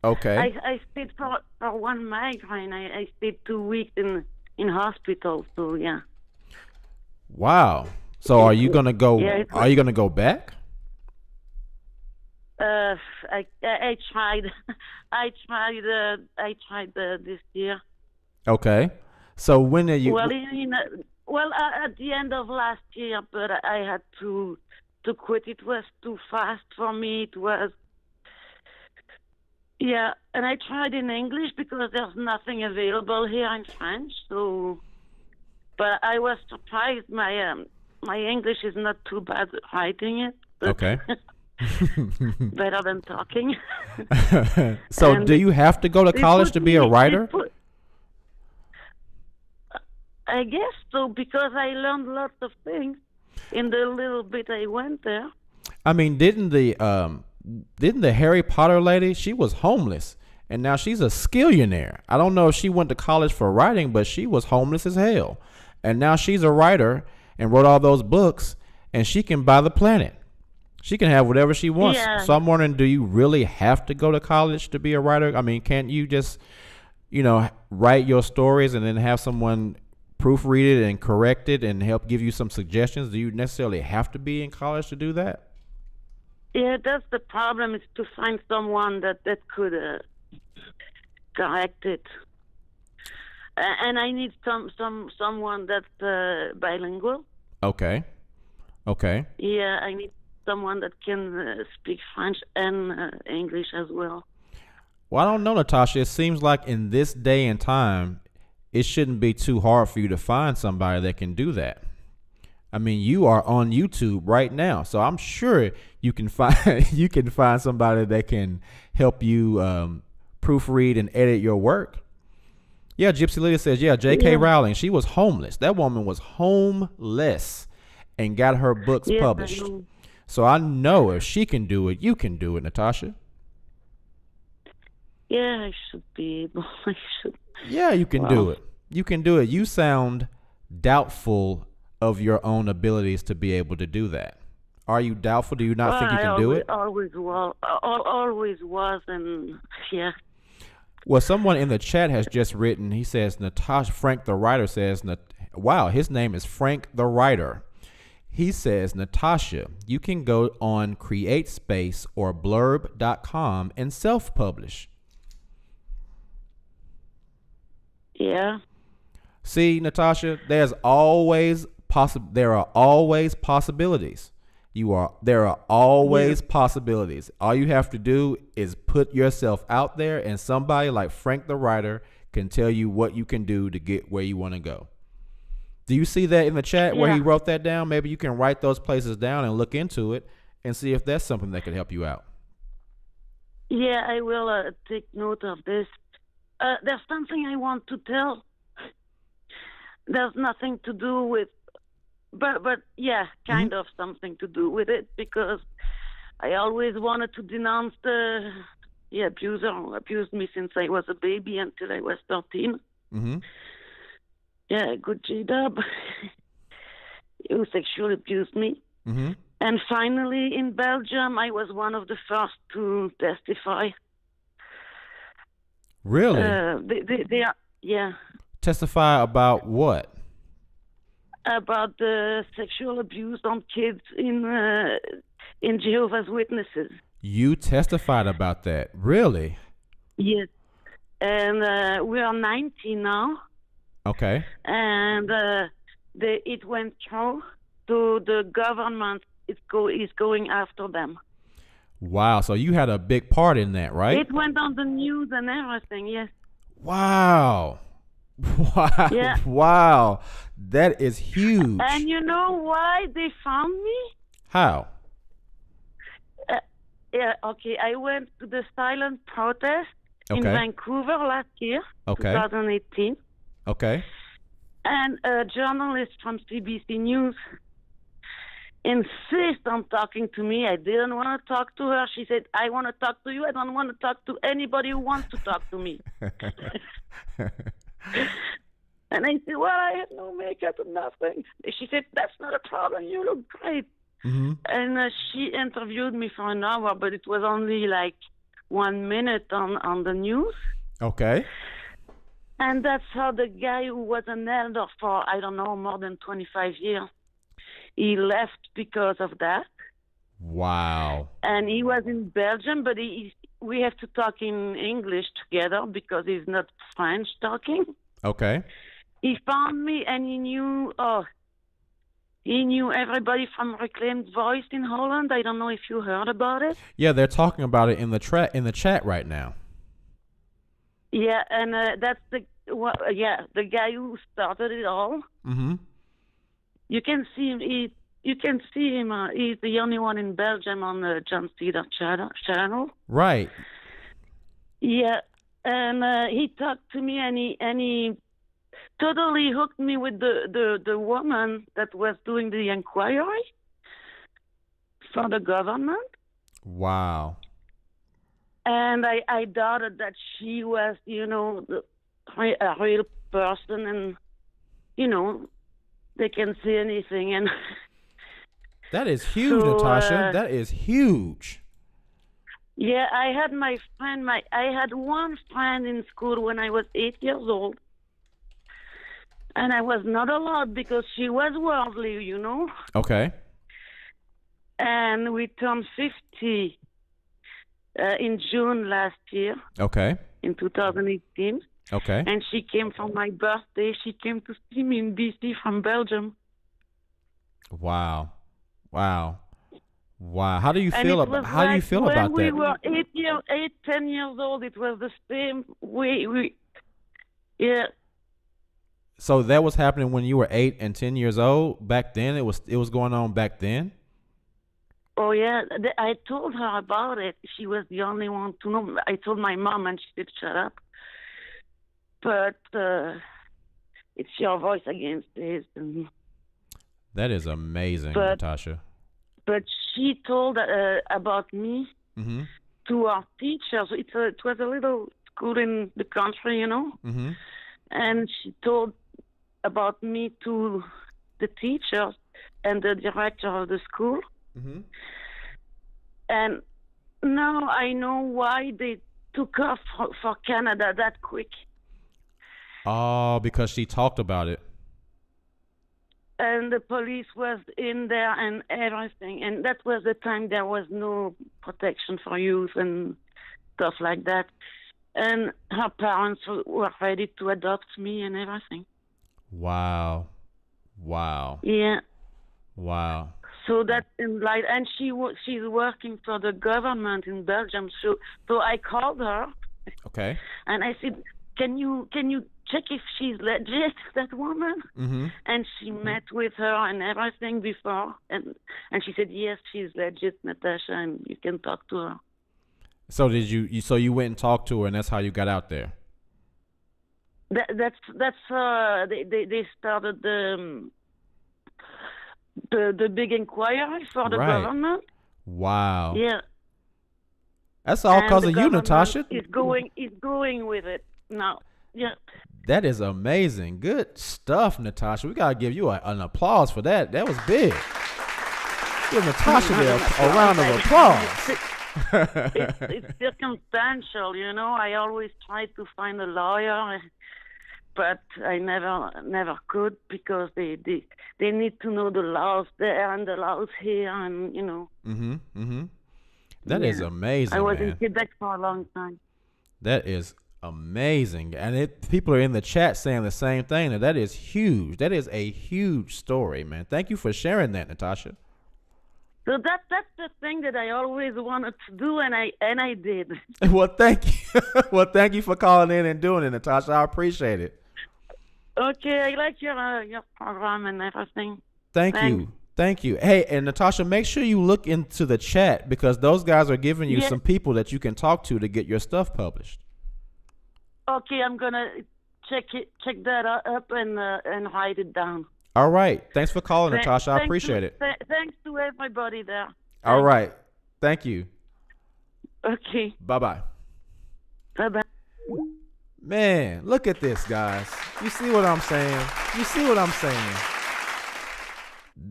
Okay. I stayed for one migraine. I stayed 2 weeks in hospital. So yeah. Wow. So It, yeah, it are was. you gonna go back? I tried. I tried this year. Okay. So when are Well, you at the end of last year, but I had to quit. It was too fast for me. It was, yeah, and I tried in English because there's nothing available here in French. So, but I was surprised. My English is not too bad writing it, but okay. better than talking. So do And you have to go to college to be a they writer? put, I guess so, because I learned lots of things in the little bit I went there. I mean, didn't the Harry Potter lady, she was homeless and now she's a skillionaire. I don't know if she went to college for writing, but she was homeless as hell. And now she's a writer and wrote all those books and she can buy the planet. She can have whatever she wants. Yeah, So I'm wondering, do you really have to go to college to be a writer? I mean, can't you just, write your stories and then have someone proofread it and correct it and help give you some suggestions? Do you necessarily have to be in college to do that? yeah, that's the problem, is to find someone that could correct it. And I need someone that's bilingual. Okay. Okay. Yeah, I need someone that can speak French and English as well. Well, I don't know, Natasha. It seems like in this day and time, it shouldn't be too hard for you to find somebody that can do that. I mean, you are on YouTube right now, so I'm sure you can find you can find somebody that can help you proofread and edit your work. Yeah, Gypsy Lydia says, yeah, J.K. Yeah, Rowling, she was homeless. That woman was homeless and got her books yes, I published. know. So I know if she can do it, you can do it, Natasha. Yeah, I should be able. I should. Yeah, you can do Well, it. You can do it. You sound doubtful of your own abilities to be able to do that. Are you doubtful? Do you not think you I can do it? always was, and yeah, Well, someone in the chat has just written, he says, Natasha, Frank the writer says, wow, his name is Frank the writer. He says, Natasha, you can go on CreateSpace or blurb.com and self-publish. yeah, See, Natasha, there are always possibilities. There are yeah, always possibilities. All you have to do is put yourself out there, and somebody like Frank the writer can tell you what you can do to get where you want to go. Do you see that in the chat where he yeah, wrote that down? Maybe you can write those places down and look into it and see if that's something that could help you out. yeah. I will take note of this. There's something I want to tell. There's nothing to do with, but yeah, Hmm. kind of something to do with it, because I always wanted to denounce the abuser who abused me since I was a baby until I was 13. Hmm. Yeah, good J-Dub. Who sexually abused me. Hmm. And finally, in Belgium, I was one of the first to testify. Really? They are, yeah, Testify about what? about the sexual abuse on kids in Jehovah's Witnesses. You testified about that. Really? Yes. And we are 90 now, Okay. and it went through to the government. Is going after them. Wow. So you had a big part in that, right? It went on the news and everything. Yes. Wow. Wow. Yeah. Wow. That is huge. And you know why they found me? How? Uh, yeah. Okay. I went to the silent protest in Okay. Vancouver last year, Okay. 2018, Okay. and a journalist from CBC News insist on talking to me. I didn't want to talk to her. She said, I want to talk to you. I don't want to talk to anybody who wants to talk to me. And I said, well, I had no makeup and nothing. She said, that's not a problem. You look great. Mm-hmm. And she interviewed me for an hour, but it was only like 1 minute on the news. Okay. And that's how the guy who was an elder for, I don't know, more than 25 years, he left because of that. Wow. And he was in Belgium, but we have to talk in English together because he's not French talking. Okay. He found me and he knew everybody from Reclaimed Voice in Holland. I don't know if you heard about it. Yeah, they're talking about it in the chat right now. Yeah, and that's the guy who started it all. Mm-hmm. You can see him. You can see him. He's the only one in Belgium on the John Cedar channel. Right. Yeah, and he talked to me, and he totally hooked me with the woman that was doing the inquiry for the government. Wow. And I doubted that she was, a real person, and they can see anything. And that is huge, so, Natasha. That is huge. Yeah, I had I had one friend in school when I was 8 years old, and I was not allowed because she was worldly, Okay. And we turned 50 in June last year. Okay. In 2018. Okay. And she came for my birthday. She came to see me in BC from Belgium. Wow. Wow. Wow. How do you feel about that? When we that? were 10 years old, it was the same way. Yeah. So that was happening when you were 8 and 10 years old. Back then, it was going on back then. Oh yeah, I told her about it. She was the only one to know. I told my mom, and she said, "Shut up." But it's your voice against his. And that is amazing, Natasha. But she told about me to our teachers. It was a little school in the country, Mm-hmm. And she told about me to the teachers and the director of the school. Mm-hmm. And now I know why they took off for Canada that quick. Oh, because she talked about it. And the police was in there and everything. And that was the time there was no protection for youth and stuff like that. And her parents were ready to adopt me and everything. Wow. Wow. Yeah. Wow. So that's in light, and she's working for the government in Belgium. So I called her. Okay. And I said, can you check if she's legit, that woman? Mm-hmm. And she met with her and everything before, and she said, yes, she's legit, Natasha, and you can talk to her. So did you? So you went and talked to her, and that's how you got out there. That's they started the big inquiry for the government. Wow. Yeah. That's all because of you, Natasha. He's going with it now. Yeah. That is amazing. Good stuff, Natasha. We gotta give you an applause for that. That was big. Give Natasha a round of applause. It's circumstantial, I always try to find a lawyer, but I never could because they need to know the laws there and the laws here, and Mm-hmm. Mm-hmm. That is amazing. I was man. in Quebec for a long time. That is amazing, and people are in the chat saying the same thing. That is huge. That is a huge story, man. Thank you for sharing that, Natasha. So that's the thing that I always wanted to do, and I did. Well, thank you. Well, thank you for calling in and doing it, Natasha. I appreciate it. Okay, I like your program and everything. Thanks. Thank you. Hey, and Natasha, make sure you look into the chat because those guys are giving you some people that you can talk to get your stuff published. Okay, I'm gonna check that up and write it down. All right. Thanks for calling, Natasha. I appreciate it. Thanks to everybody there. All right. Thank you. Okay. Bye-bye. Bye-bye. Man, look at this, guys. You see what I'm saying? You see what I'm saying?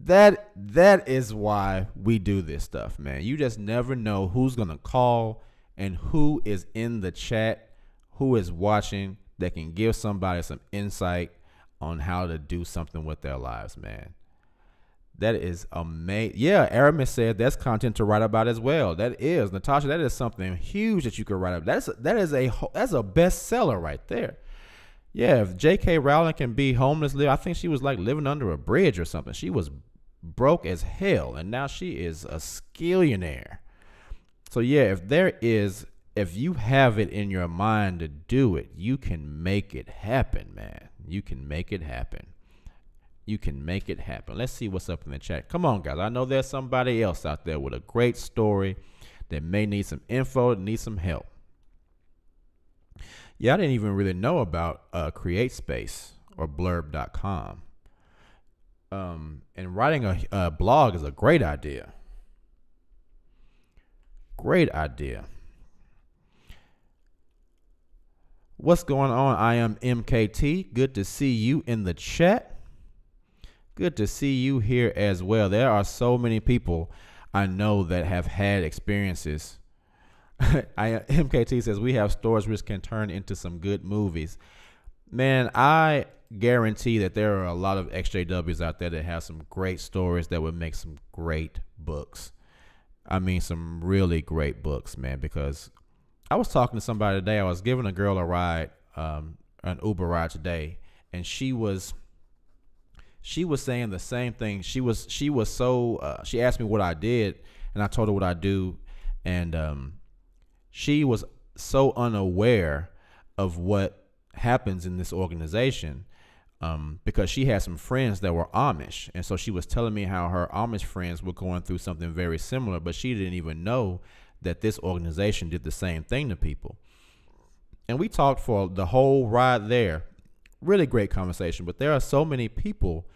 That is why we do this stuff, man. You just never know who's gonna call and who is in the chat, who is watching that can give somebody some insight on how to do something with their lives, man. That is amazing. Yeah, Aramis said that's content to write about as well. That is, Natasha. That is something huge that you could write about. That's a bestseller right there. Yeah, if J.K. Rowling can be homeless, I think she was like living under a bridge or something. She was broke as hell, and now she is a skillionaire. So yeah, if you have it in your mind to do it, you can make it happen, man. You can make it happen. You can make it happen. Let's see what's up in the chat. Come on, guys. I know there's somebody else out there with a great story that may need some info, need some help. Yeah, I didn't even really know about CreateSpace or blurb.com. And writing a blog is a great idea. Great idea. What's going on? I am MKT. Good to see you in the chat. Good to see you here as well. There are so many people I know that have had experiences. MKT says we have stories which can turn into some good movies. Man, I guarantee that there are a lot of XJWs out there that have some great stories that would make some great books. I mean, some really great books, man, because I was talking to somebody today. I was giving a girl a ride, an Uber ride today, and she was saying the same thing. She asked me what I did, and I told her what I do, and she was so unaware of what happens in this organization because she had some friends that were Amish, and so she was telling me how her Amish friends were going through something very similar, but she didn't even know that this organization did the same thing to people. And we talked for the whole ride there. Really great conversation, but there are so many people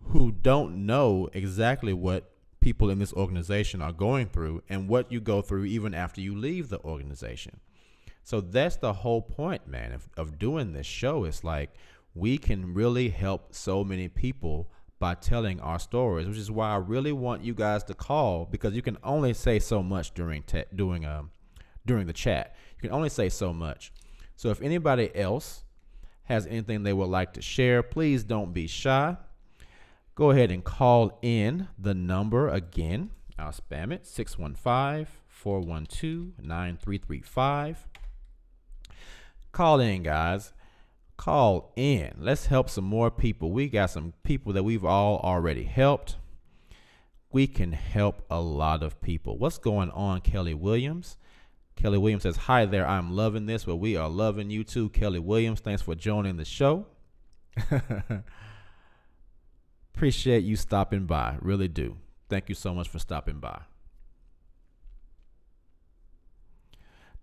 who don't know exactly what people in this organization are going through and what you go through even after you leave the organization. So that's the whole point, man, of doing this show. It's like we can really help so many people by telling our stories, which is why I really want you guys to call, because you can only say so much during the chat. You can only say so much. So if anybody else has anything they would like to share, please don't be shy. Go ahead and call in the number again. I'll spam it, 615-412-9335. Call in, guys. Call in. Let's help some more people. We got some people that we've all already helped. We can help a lot of people. What's going on, Kelly Williams? Kelly Williams says, hi there, I'm loving this. Well, we are loving you too, Kelly Williams. Thanks for joining the show. Appreciate you stopping by. Really do. Thank you so much for stopping by.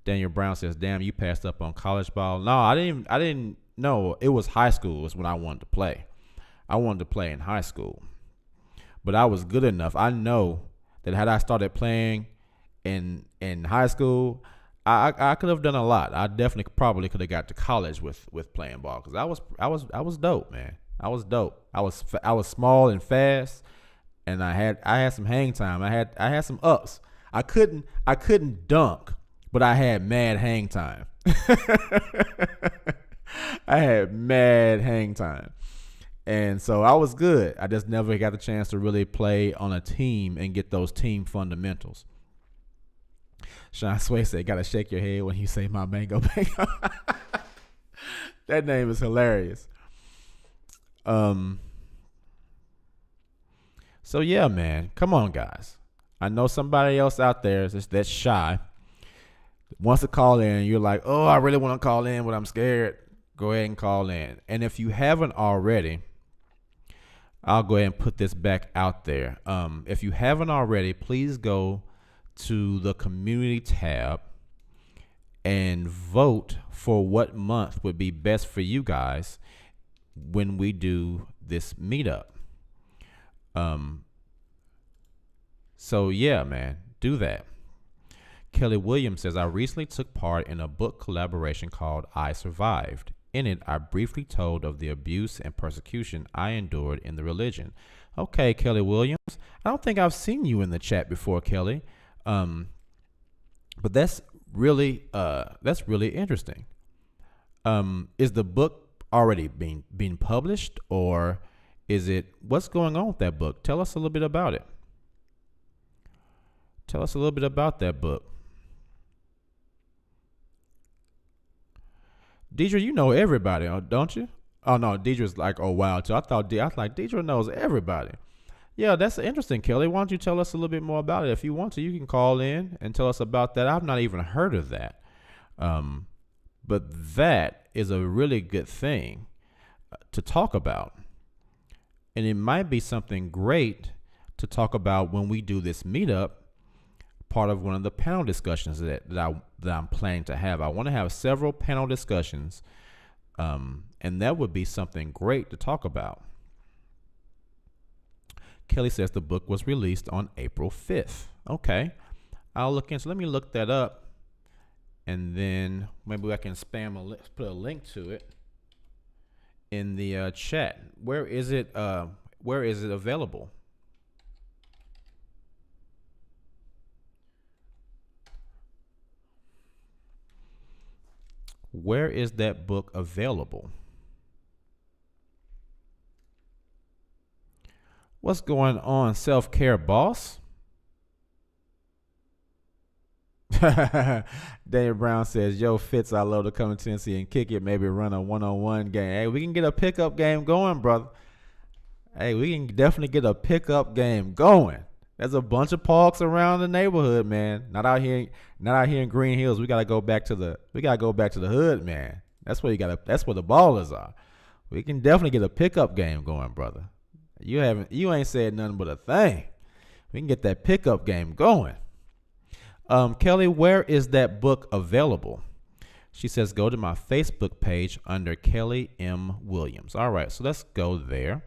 Daniel Brown says, damn, you passed up on college ball. No, I didn't know. It was high school was when I wanted to play. I wanted to play in high school. But I was good enough. I know that had I started playing in high school, I could have done a lot. I definitely probably could have got to college with playing ball, because I was dope, man. I was dope. I was small and fast, and I had some hang time. I had some ups. I couldn't dunk, but I had mad hang time. I had mad hang time. And so I was good. I just never got the chance to really play on a team and get those team fundamentals. Sean Sway said, gotta shake your head when you say my mango mango. That name is hilarious. So yeah, man, come on, guys. I know somebody else out there that's shy, wants to call in. You're like, oh, I really want to call in, but I'm scared. Go ahead and call in. And if you haven't already, I'll go ahead and put this back out there. If you haven't already, please go to the community tab and vote for what month would be best for you guys when we do this meetup. So yeah, man, do that. Kelly Williams says, I recently took part in a book collaboration called I Survived. In it, I briefly told of the abuse and persecution I endured in the religion. Okay, Kelly Williams. I don't think I've seen you in the chat before, Kelly. But that's really interesting. Is the book already being published, or is it, what's going on with that book? Tell us a little bit about it. Tell us a little bit about that book. Deidre, you know everybody, don't you? Oh no, Deidre's like, oh wow, too. I was like, Deidre knows everybody. Yeah, that's interesting, Kelly. Why don't you tell us a little bit more about it? If you want to, you can call in and tell us about that. I've not even heard of that. But that is a really good thing to talk about. And it might be something great to talk about when we do this meetup, part of one of the panel discussions that I'm planning to have. I want to have several panel discussions, and that would be something great to talk about. Kelly says the book was released on April 5th. Okay. Let me look that up, and then maybe I can put a link to it in the chat. Where is it available? Where is that book available? What's going on, self-care boss? Daniel Brown says, yo, Fitz, I love to come to Tennessee and kick it, maybe run a one-on-one game. Hey, we can get a pickup game going, brother. Hey, we can definitely get a pickup game going. There's a bunch of parks around the neighborhood, man. Not out here in Green Hills. We gotta go back to the hood, man. That's where that's where the ballers are. We can definitely get a pickup game going, brother. You ain't said nothing but a thing. We can get that pickup game going. Kelly, where is that book available? She says, go to my Facebook page under Kelly M. Williams. All right, so let's go there.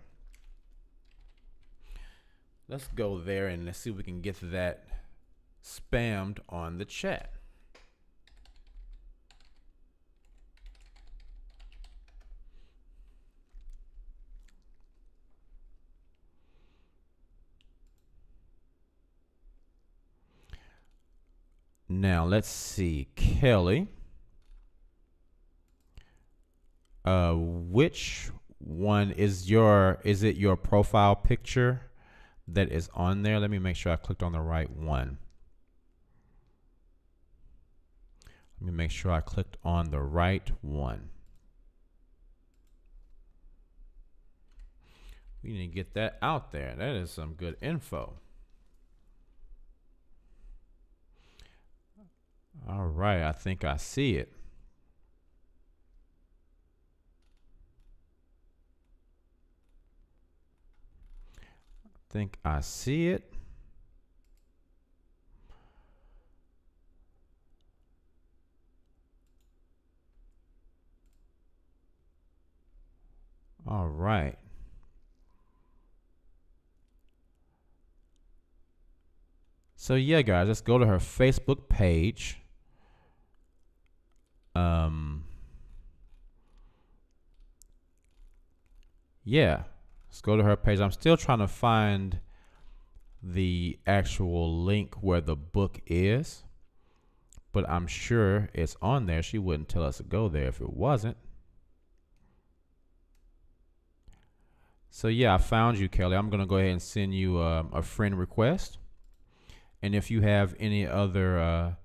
Let's go there and let's see if we can get that spammed on the chat. Now let's see, Kelly. Which one is it your profile picture that is on there? Let me make sure I clicked on the right one. Let me make sure I clicked on the right one. We need to get that out there. That is some good info. All right, I think I see it. All right. So yeah, guys, let's go to her Facebook page. Yeah, let's go to her page. I'm still trying to find the actual link where the book is, but I'm sure it's on there. She wouldn't tell us to go there if it wasn't. So yeah, I found you, Kelly. I'm gonna go ahead and send you a friend request, and if you have any other,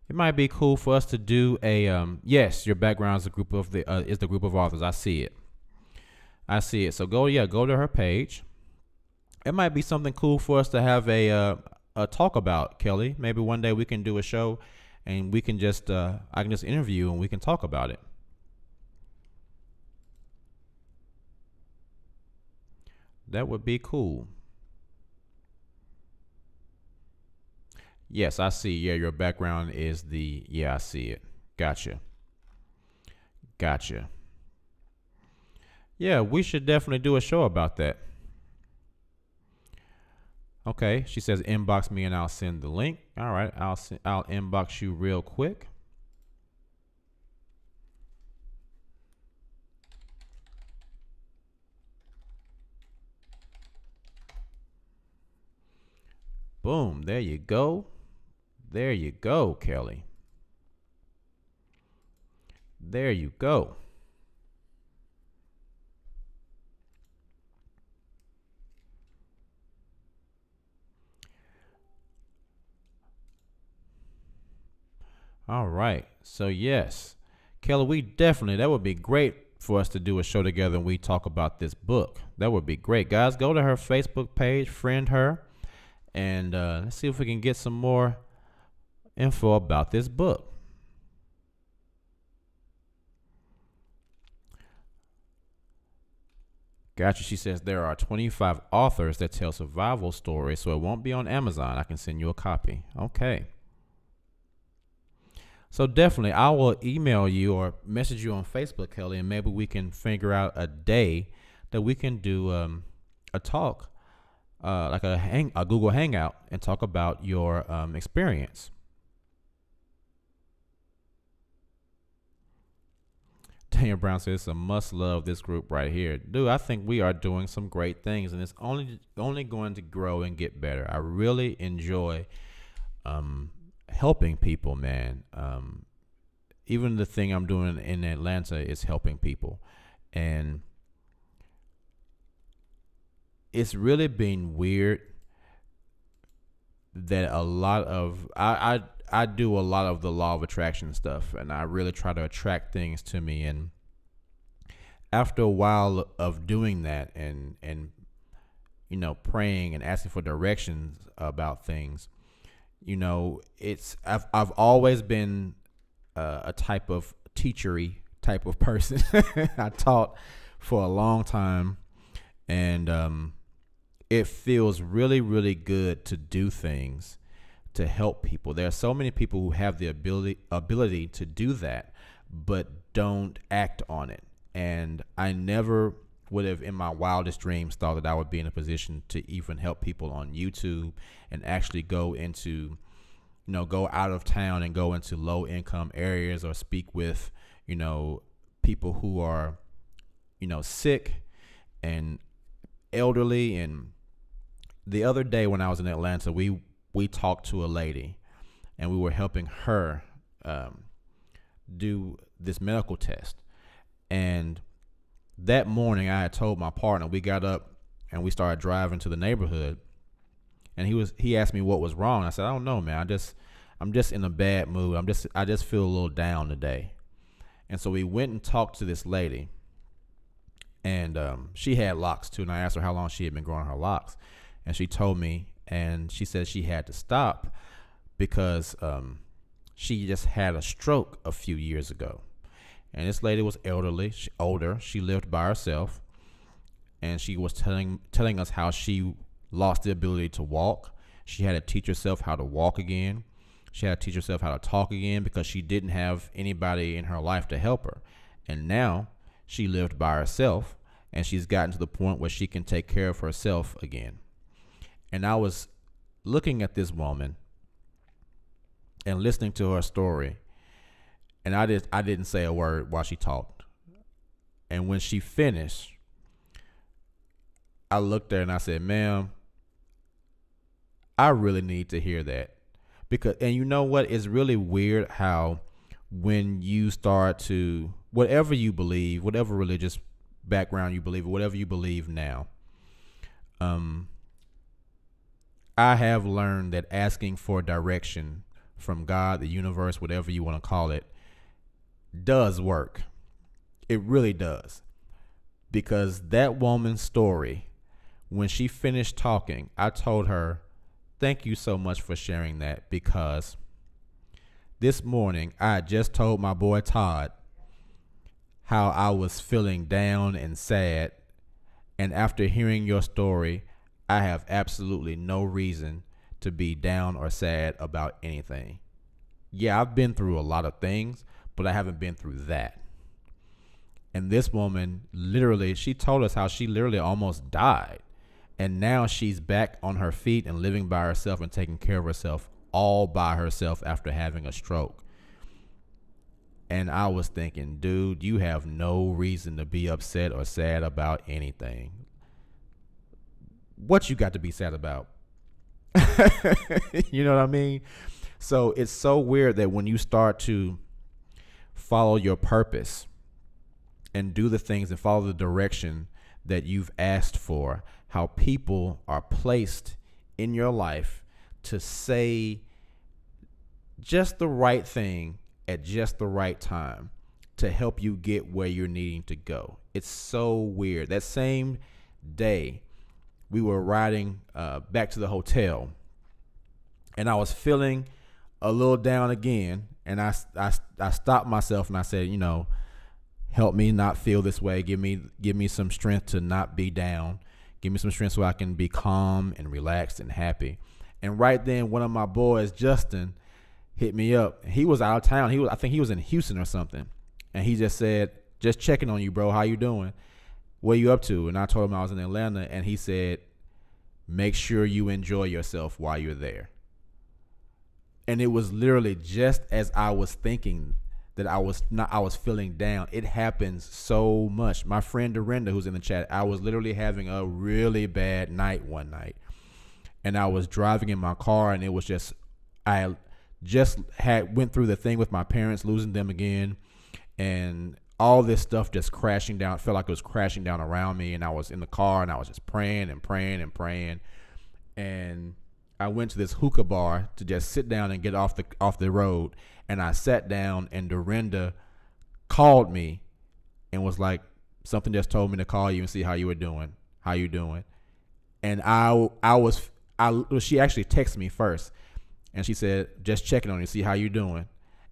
it might be cool for us to do a yes, your background is the group of authors. I see it. So go to her page. It might be something cool for us to have a talk about, Kelly. Maybe one day we can do a show, and we can just I can just interview and we can talk about it. That would be cool. Yes, I see. Yeah, your background is I see it. Gotcha. Yeah, we should definitely do a show about that. Okay, she says inbox me and I'll send the link. All right, I'll inbox you real quick. Boom, there you go. There you go, Kelly. There you go. All right. So yes, Kelly, that would be great for us to do a show together and we talk about this book. That would be great. Guys, go to her Facebook page, friend her, and let's see if we can get some more info about this book. Gotcha. She says there are 25 authors that tell survival stories, so it won't be on Amazon. I can send you a copy. Okay. So definitely, I will email you or message you on Facebook, Kelly, and maybe we can figure out a day that we can do a talk, like a Google Hangout, and talk about your experience. Daniel Brown says it's a must love this group right here. Dude, I think we are doing some great things and it's only going to grow and get better. I really enjoy helping people, man. Even the thing I'm doing in Atlanta is helping people. And it's really been weird that a lot of I do a lot of the law of attraction stuff, and I really try to attract things to me. And after a while of doing that, and you know, praying and asking for directions about things, you know, I've always been a type of teachery type of person. I taught for a long time, and it feels really, really good to do things to help people. There are so many people who have the ability to do that, but don't act on it. And I never would have in my wildest dreams thought that I would be in a position to even help people on YouTube and actually go into, you know, go out of town and go into low income areas or speak with, you know, people who are, you know, sick and elderly. And the other day when I was in Atlanta, we talked to a lady and we were helping her do this medical test. And that morning I had told my partner, we got up and we started driving to the neighborhood, and he asked me what was wrong. I said, I don't know, man. I'm just in a bad mood. I just feel a little down today. And so we went and talked to this lady, and she had locks too. And I asked her how long she had been growing her locks, and she told me, and she said she had to stop because she just had a stroke a few years ago. And this lady was older. She lived by herself, and she was telling us how she lost the ability to walk. She had to teach herself how to walk again. She had to teach herself how to talk again because she didn't have anybody in her life to help her. And now she lived by herself, and she's gotten to the point where she can take care of herself again. And I was looking at this woman and listening to her story, and I didn't say a word while she talked. And when she finished, I looked at her and I said, ma'am, I really need to hear that. And you know what? It's really weird how when you start to, whatever you believe, whatever religious background you believe, or whatever you believe now, I have learned that asking for direction from God, the universe, whatever you want to call it, does work. It really does. Because that woman's story, when she finished talking, I told her, thank you so much for sharing that, because this morning I just told my boy Todd how I was feeling down and sad. And after hearing your story, I have absolutely no reason to be down or sad about anything. Yeah, I've been through a lot of things, but I haven't been through that. And this woman, literally, she told us how she literally almost died. And now she's back on her feet and living by herself and taking care of herself all by herself after having a stroke. And I was thinking, dude, you have no reason to be upset or sad about anything. What you got to be sad about? You know what I mean? So it's so weird that when you start to follow your purpose and do the things and follow the direction that you've asked for, how people are placed in your life to say just the right thing at just the right time to help you get where you're needing to go. It's so weird. That same day, we were riding back to the hotel, and I was feeling a little down again, and I stopped myself and I said, you know, help me not feel this way. Give me some strength to not be down. Give me some strength so I can be calm and relaxed and happy. And right then, one of my boys, Justin, hit me up. He was out of town. I think he was in Houston or something. And he just said, just checking on you, bro. How you doing? What are you up to? And I told him I was in Atlanta, and he said, make sure you enjoy yourself while you're there. And it was literally just as I was thinking that I was feeling down. It happens so much. My friend Dorinda, who's in the chat, I was literally having a really bad night one night. And I was driving in my car, and it was just, I just went through the thing with my parents, losing them again, and all this stuff just crashing down. It felt like it was crashing down around me, and I was in the car, and I was just praying and praying and praying. And I went to this hookah bar to just sit down and get off the road. And I sat down, and Dorinda called me and was like, something just told me to call you and see how you were doing. How you doing? And she actually texted me first, and she said, just checking on you, see how you doing.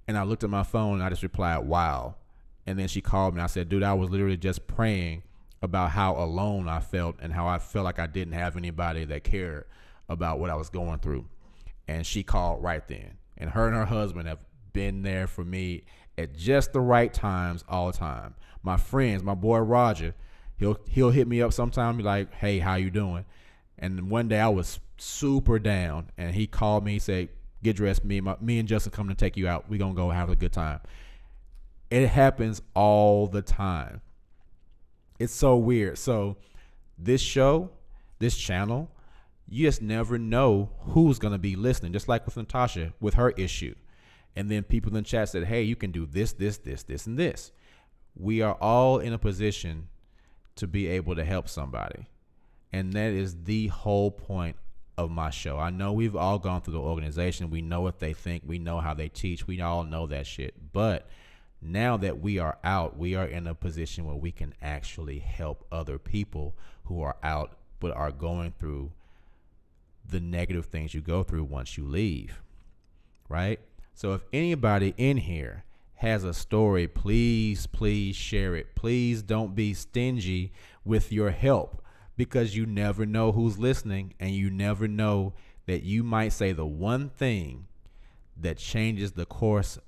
And I looked at my phone, and I just replied, wow. And then she called me. I said, dude, I was literally just praying about how alone I felt and how I felt like I didn't have anybody that cared about what I was going through. And she called right then. And her husband have been there for me at just the right times all the time. My friends, my boy Roger, he'll hit me up sometime, be like, hey, how you doing? And one day I was super down, and he called me, he said, get dressed, me and Justin coming to take you out. We're going to go have a good time. It happens all the time. It's so weird. So this show, this channel, you just never know who's going to be listening, just like with Natasha with her issue. And then people in the chat said, hey, you can do this, this, this, this, and this. We are all in a position to be able to help somebody. And that is the whole point of my show. I know we've all gone through the organization. We know what they think. We know how they teach. We all know that shit. But now that we are out, we are in a position where we can actually help other people who are out but are going through the negative things you go through once you leave, right? So if anybody in here has a story, please share it. Please don't be stingy with your help, because you never know who's listening, and you never know that you might say the one thing that changes the course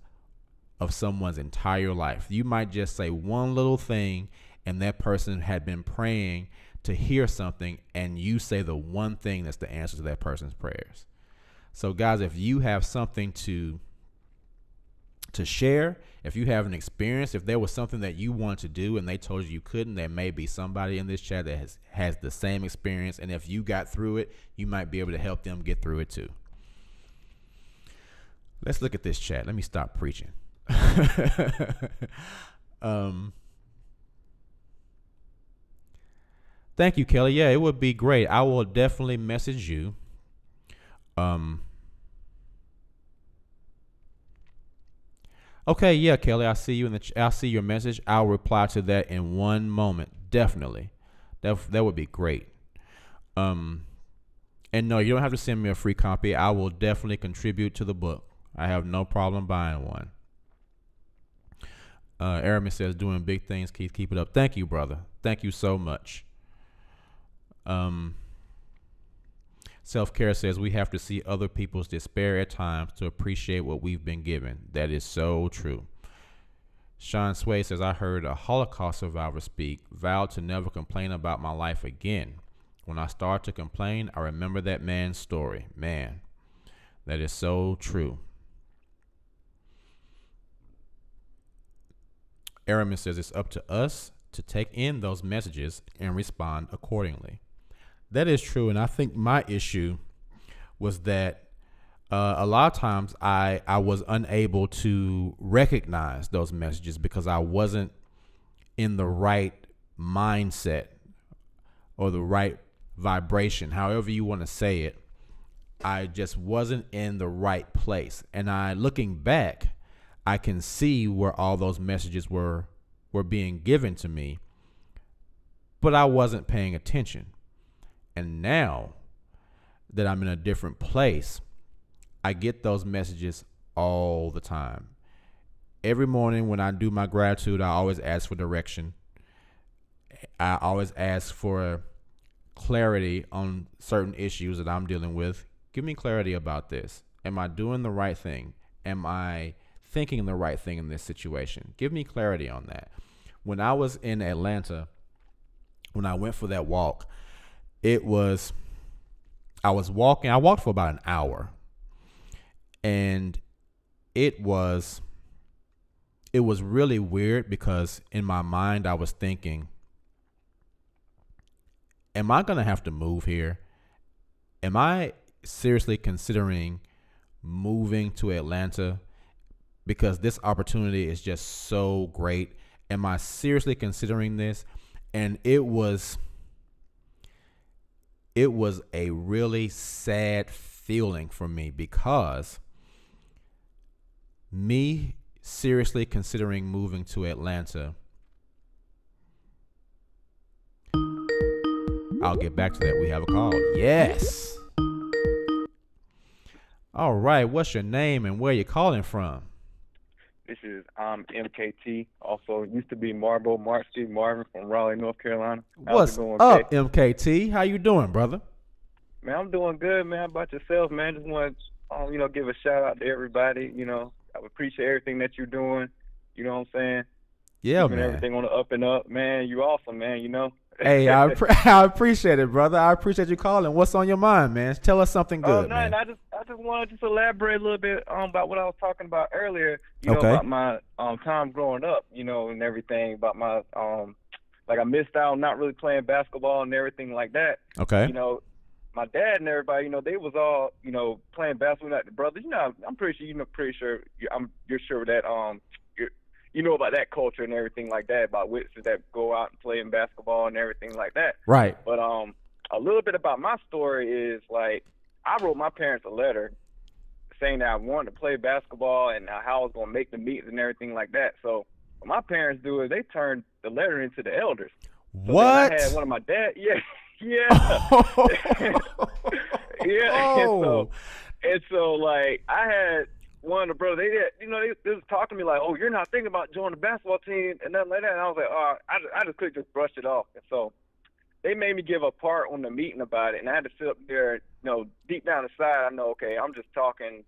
of someone's entire life. You might just say one little thing, and that person had been praying to hear something, and you say the one thing that's the answer to that person's prayers. So guys, if you have something to share, if you have an experience, if there was something that you want to do and they told you couldn't, there may be somebody in this chat that has the same experience, and if you got through it, you might be able to help them get through it too. Let's look at this chat. Let me stop preaching. Thank you, Kelly. Yeah, it would be great. I will definitely message you. Okay, yeah, Kelly, I see you I'll see your message. I'll reply to that in one moment. Definitely. That would be great. And no, you don't have to send me a free copy. I will definitely contribute to the book. I have no problem buying one. Aramis says, doing big things, Keith. Keep it up. Thank you, brother. Thank you so much. Self-care says, we have to see other people's despair at times to appreciate what we've been given. That is so true. Sean Sway says, I heard a Holocaust survivor speak, vowed to never complain about my life again. When I start to complain, I remember that man's story. Man, that is so true. Aramis says it's up to us to take in those messages and respond accordingly. That is true, and I think my issue was that a lot of times I was unable to recognize those messages because I wasn't in the right mindset or the right vibration, however you want to say it. I just wasn't in the right place. And looking back, I can see where all those messages were being given to me, but I wasn't paying attention. And now that I'm in a different place, I get those messages all the time. Every morning when I do my gratitude, I always ask for direction. I always ask for clarity on certain issues that I'm dealing with. Give me clarity about this. Am I doing the right thing? Am I thinking the right thing in this situation? Give me clarity on that. When I was in Atlanta, when I went for that walk, I walked for about an hour. And it was really weird because in my mind I was thinking, am I going to have to move here? Am I seriously considering moving to Atlanta because this opportunity is just so great? Am I seriously considering this? And it was a really sad feeling for me because me seriously considering moving to Atlanta. I'll get back to that. We have a call. Yes. All right. What's your name and where you calling from? This is MKT. Also used to be Marble Steve Marvin from Raleigh, North Carolina. What's up, MKT? How you doing, brother? Man, I'm doing good, man. How about yourself, man? Just want to, give a shout out to everybody. I appreciate everything that you're doing. You know what I'm saying? Yeah, keeping man. Everything on the up and up, man. You awesome, man. Hey, I appreciate it, brother. I appreciate you calling. What's on your mind, man? Tell us something good, man. I just wanted to elaborate a little bit about what I was talking about earlier. Okay. About my time growing up, and everything about my like I missed out on not really playing basketball and everything like that. Okay. My dad and everybody, they was all, playing basketball. Like the brothers, I'm pretty sure, you're sure that you know about that culture and everything like that, about witnesses that go out and play in basketball and everything like that. Right. But a little bit about my story is, like, I wrote my parents a letter saying that I wanted to play basketball and how I was going to make the meetings and everything like that. So what my parents do is they turned the letter into the elders. So what? I had one of my dad, yeah. Yeah. Oh. And so like I had one of the brothers, they was talking to me like, oh, you're not thinking about joining the basketball team and nothing like that. And I was like, oh, I just couldn't just brush it off. And so they made me give a part on the meeting about it, and I had to sit up there, deep down inside, I know, okay, I'm just talking.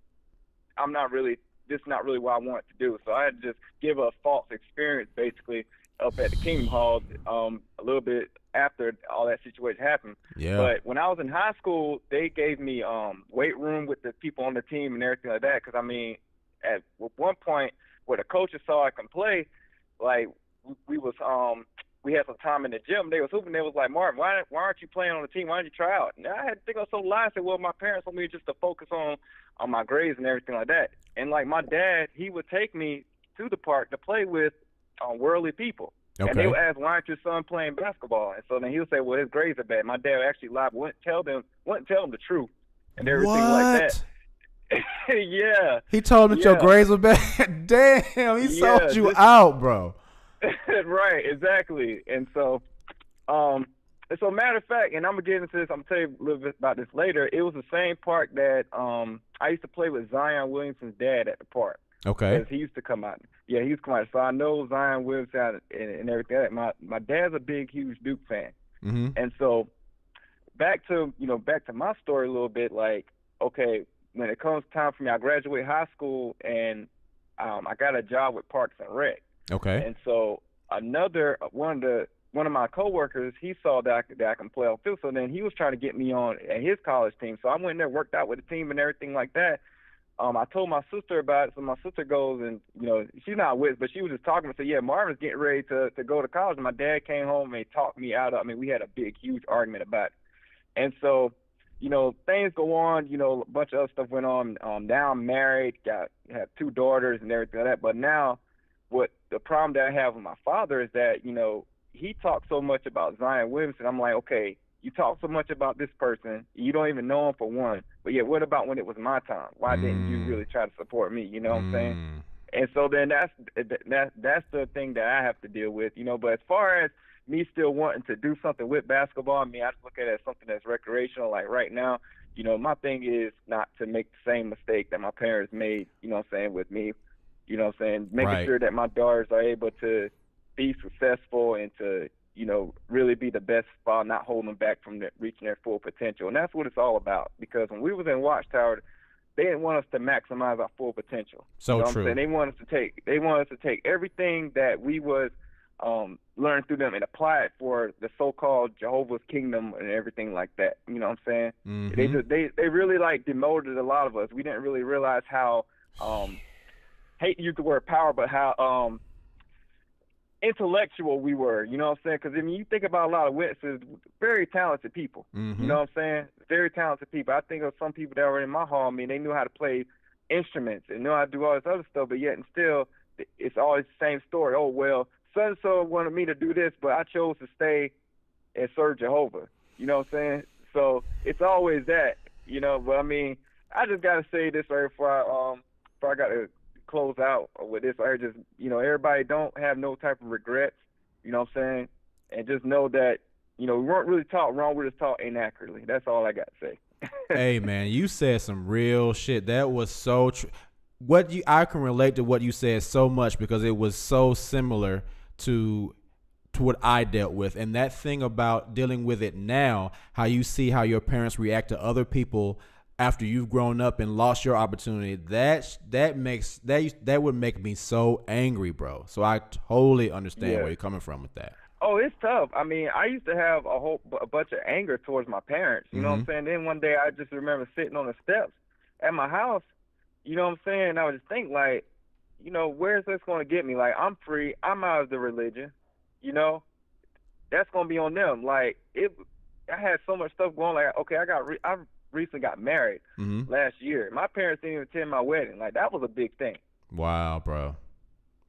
This is not really what I want to do. So I had to just give a false experience basically up at the Kingdom Hall a little bit after all that situation happened. Yeah. But when I was in high school, they gave me weight room with the people on the team and everything like that. Because, at one point where the coaches saw I can play, like we had some time in the gym. They was hooping. They was like, Martin, why aren't you playing on the team? Why don't you try out? And I had to think of some lie. I said, well, my parents want me just to focus on my grades and everything like that. And like my dad, he would take me to the park to play with worldly people. Okay. And they would ask, why aren't your son playing basketball? And so then he would say, well, his grades are bad. My dad would actually lie, wouldn't tell them the truth and everything like that. Yeah. He told him that your grades were bad. Damn, he sold you out, bro. Right, exactly. And so, matter of fact, and I'm gonna get into this. I'm gonna tell you a little bit about this later. It was the same park that I used to play with Zion Williamson's dad at the park. Okay. Because he used to come out. Yeah, he used to come out. So I know Zion Williamson and everything. My dad's a big, huge Duke fan. Mm-hmm. And so back to my story a little bit. Like, okay, when it comes time for me, I graduate high school and I got a job with Parks and Rec. Okay. And so one of the one of my coworkers, he saw that I can play on field, so then he was trying to get me on at his college team. So I went in there, worked out with the team and everything like that. I told my sister about it, so my sister goes and, she's not with, but she was just talking and said, yeah, Marvin's getting ready to go to college. And my dad came home and he talked me out of it. I mean, we had a big, huge argument about it. And so, things go on, a bunch of other stuff went on. Now I'm married, have 2 daughters and everything like that. But now what the problem that I have with my father is that, he talks so much about Zion Williamson. I'm like, okay, you talk so much about this person, you don't even know him for one. But yeah, what about when it was my time? Why didn't you really try to support me? You know what I'm saying? And so then that's the thing that I have to deal with, But as far as me still wanting to do something with basketball, I mean, I just look at it as something that's recreational. Like right now, my thing is not to make the same mistake that my parents made, with me, making sure that my daughters are able to be successful and to, really be the best while not holding them back from reaching their full potential. And that's what it's all about. Because when we was in Watchtower, they didn't want us to maximize our full potential. So true. They want us to take everything that we was learn through them and apply it for the so-called Jehovah's kingdom and everything like that. You know what I'm saying? Mm-hmm. They really like demoted a lot of us. We didn't really realize how hate to use the word power, but how intellectual we were, you know what I'm saying? Because, I mean, you think about a lot of witnesses, very talented people, mm-hmm. You know what I'm saying? Very talented people. I think of some people that were in my hall, I mean, they knew how to play instruments and knew how to do all this other stuff, but yet and still, it's always the same story. Oh, well, so-and-so wanted me to do this, but I chose to stay and serve Jehovah. You know what I'm saying? So it's always that, but I mean, I just got to say this right before I got to close out with this. I just, everybody don't have no type of regrets, you know what I'm saying? And just know that, we weren't really taught wrong, we were just taught inaccurately. That's all I got to say. Hey, man, you said some real shit. That was so true. I can relate to what you said so much because it was so similar to what I dealt with. And that thing about dealing with it now, how you see how your parents react to other people after you've grown up and lost your opportunity, that would make me so angry, bro. So I totally understand where you're coming from with that. Oh, it's tough. I mean, I used to have a bunch of anger towards my parents. You know what I'm saying? Then one day I just remember sitting on the steps at my house. You know what I'm saying? I would just think like, where's this going to get me? Like, I'm free. I'm out of the religion. That's going to be on them. Like, I had so much stuff going. Like, okay, I recently got married last year. My parents didn't even attend my wedding. Like, that was a big thing. Wow, bro.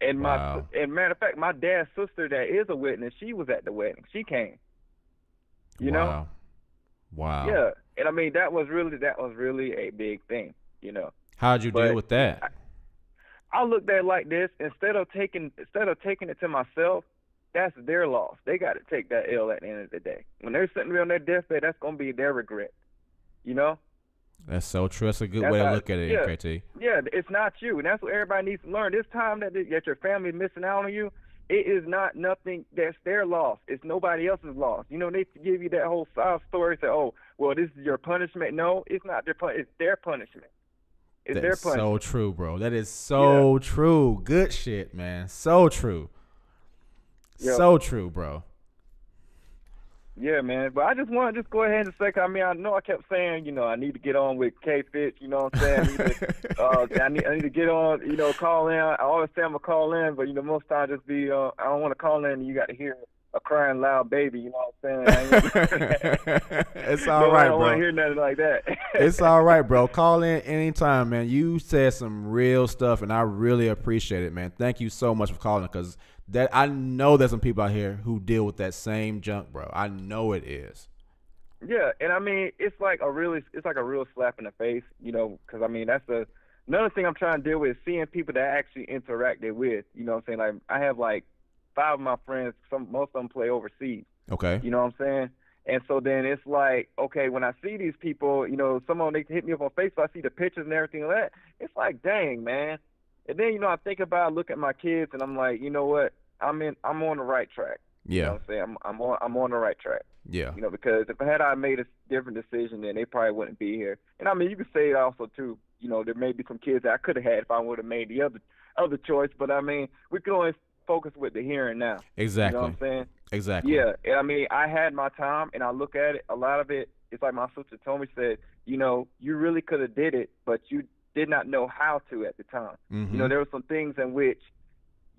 And matter of fact, my dad's sister that is a witness, she was at the wedding. She came. You know? Wow. Yeah. And I mean, that was really a big thing, How'd you deal with that? I looked at it like this, instead of taking it to myself, that's their loss. They got to take that L at the end of the day. When they're sitting there on their deathbed, that's going to be their regret. That's so true. That's a good way to look at it, KT. Yeah, it's not you. And that's what everybody needs to learn. This time that your family is missing out on you, it is not nothing that's their loss. It's nobody else's loss. They give you that whole sob story, say, oh, well, this is your punishment. No, it's not their punishment. It's their punishment. It's their punishment. So true, bro. That is so true. Good shit, man. So true. Yep. So true, bro. Yeah, man. But I just want to go ahead and say, I mean, I know I kept saying, I need to get on with K-Fitch, you know what I'm saying? I need to get on, call in. I always say I'm going to call in, but, most times just be, I don't want to call in and you got to hear a crying loud baby, you know what I'm saying? It's all right, bro. I don't want to hear nothing like that. It's all right, bro. Call in anytime, man. You said some real stuff, and I really appreciate it, man. Thank you so much for calling, because I know there's some people out here who deal with that same junk, bro. I know it is. Yeah, and I mean, it's like a real slap in the face, because I mean, that's another thing I'm trying to deal with, is seeing people that I actually interacted with. You know what I'm saying? Like, I have like 5 of my friends, most of them play overseas. Okay. You know what I'm saying? And so then it's like, okay, when I see these people, some of them, they hit me up on Facebook, I see the pictures and everything like that. It's like, dang, man. And then, I think about, look at my kids, and I'm like, you know what? I'm on the right track. Yeah. You know what I'm saying? I'm on the right track. Yeah. Because if I made a different decision, then they probably wouldn't be here. And I mean, you could say it also too. There may be some kids that I could have had if I would have made the other choice. But I mean, we can only focus with the here and now. Exactly. You know what I'm saying? Exactly. Yeah, and I mean, I had my time, and I look at it. A lot of it, it's like my sister told me, said, you know, you really could have did it, but you did not know how to at the time. Mm-hmm. You know, there were some things in which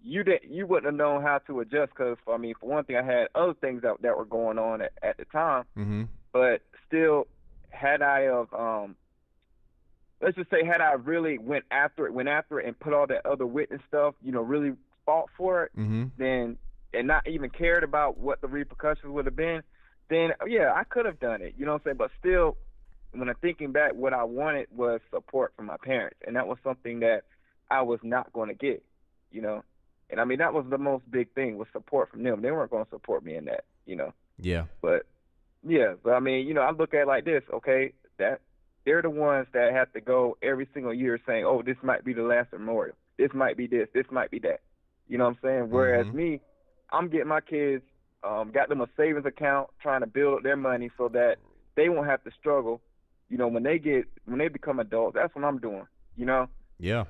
you wouldn't have known how to adjust because, I mean, for one thing, I had other things that were going on at the time. Mm-hmm. But still, had I let's just say, had I really went after it and put all that other witness stuff, you know, really fought for it, Mm-hmm. then, and not even cared about what the repercussions would have been, then, yeah, I could have done it. You know what I'm saying? But still, when I'm thinking back, what I wanted was support from my parents. And that was something that I was not going to get, you know. And, I mean, that was the most big thing, was support from them. They weren't going to support me in that, you know. Yeah. But, yeah, I mean, you know, I look at it like this, okay, that they're the ones that have to go every single year saying, oh, this might be the last memorial. This might be this. This might be that. You know what I'm saying? Whereas Mm-hmm. me, I'm getting my kids, got them a savings account, trying to build up their money so that they won't have to struggle. You know, when they become adults, that's what I'm doing, you know? Yeah.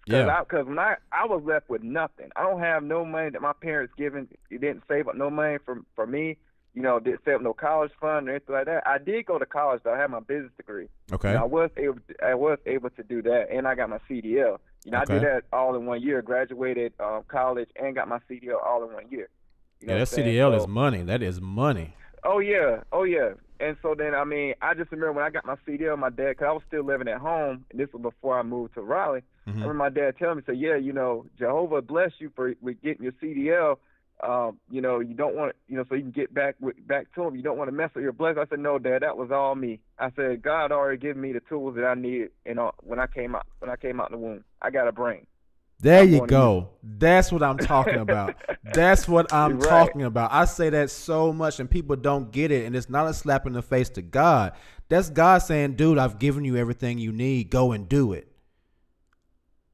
Yeah. Because when I was left with nothing. I don't have no money that my parents given. They didn't save up no money for me. You know, didn't save up no college fund or anything like that. I did go to college, though. I had my business degree. Okay. You know, I was able to do that, and I got my CDL. You know, Okay. I did that all in 1 year. Graduated college and got my CDL all in 1 year. You know Yeah, that what I'm saying? CDL is So- money. That is money. Oh yeah. And so then, I mean, I just remember when I got my CDL, my dad, because I was still living at home, and this was before I moved to Raleigh. Mm-hmm. I remember my dad telling me, say, yeah, you know, Jehovah bless you with getting your CDL. You know, you don't want, you know, so you can get back to him. You don't want to mess with your blessing. I said, no, Dad, that was all me. I said, God already given me the tools that I needed, and when I came out the womb, I got a brain. There you go. That's what I'm talking about. That's what I'm Right. talking about. I say that so much, and people don't get it, and it's not a slap in the face to God. That's God saying, dude, I've given you everything you need. Go and do it.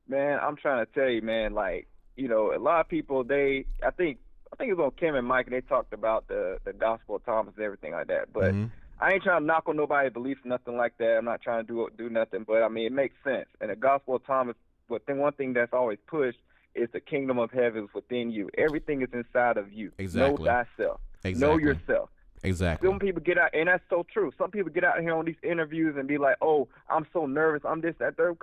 Man, I'm trying to tell you, man, like, you know, a lot of people, I think it was on Kim and Mike, and they talked about the Gospel of Thomas and everything like that. But Mm-hmm. I ain't trying to knock on nobody's beliefs, nothing like that. I'm not trying to do nothing. But, I mean, it makes sense. And the Gospel of Thomas, one thing that's always pushed is the kingdom of heaven is within you. Everything is inside of you. Exactly. Know thyself. Exactly. Know yourself. Exactly. Some people get out, and that's so true. Some people get out here on these interviews and be like, "Oh, I'm so nervous. I'm this, that, third."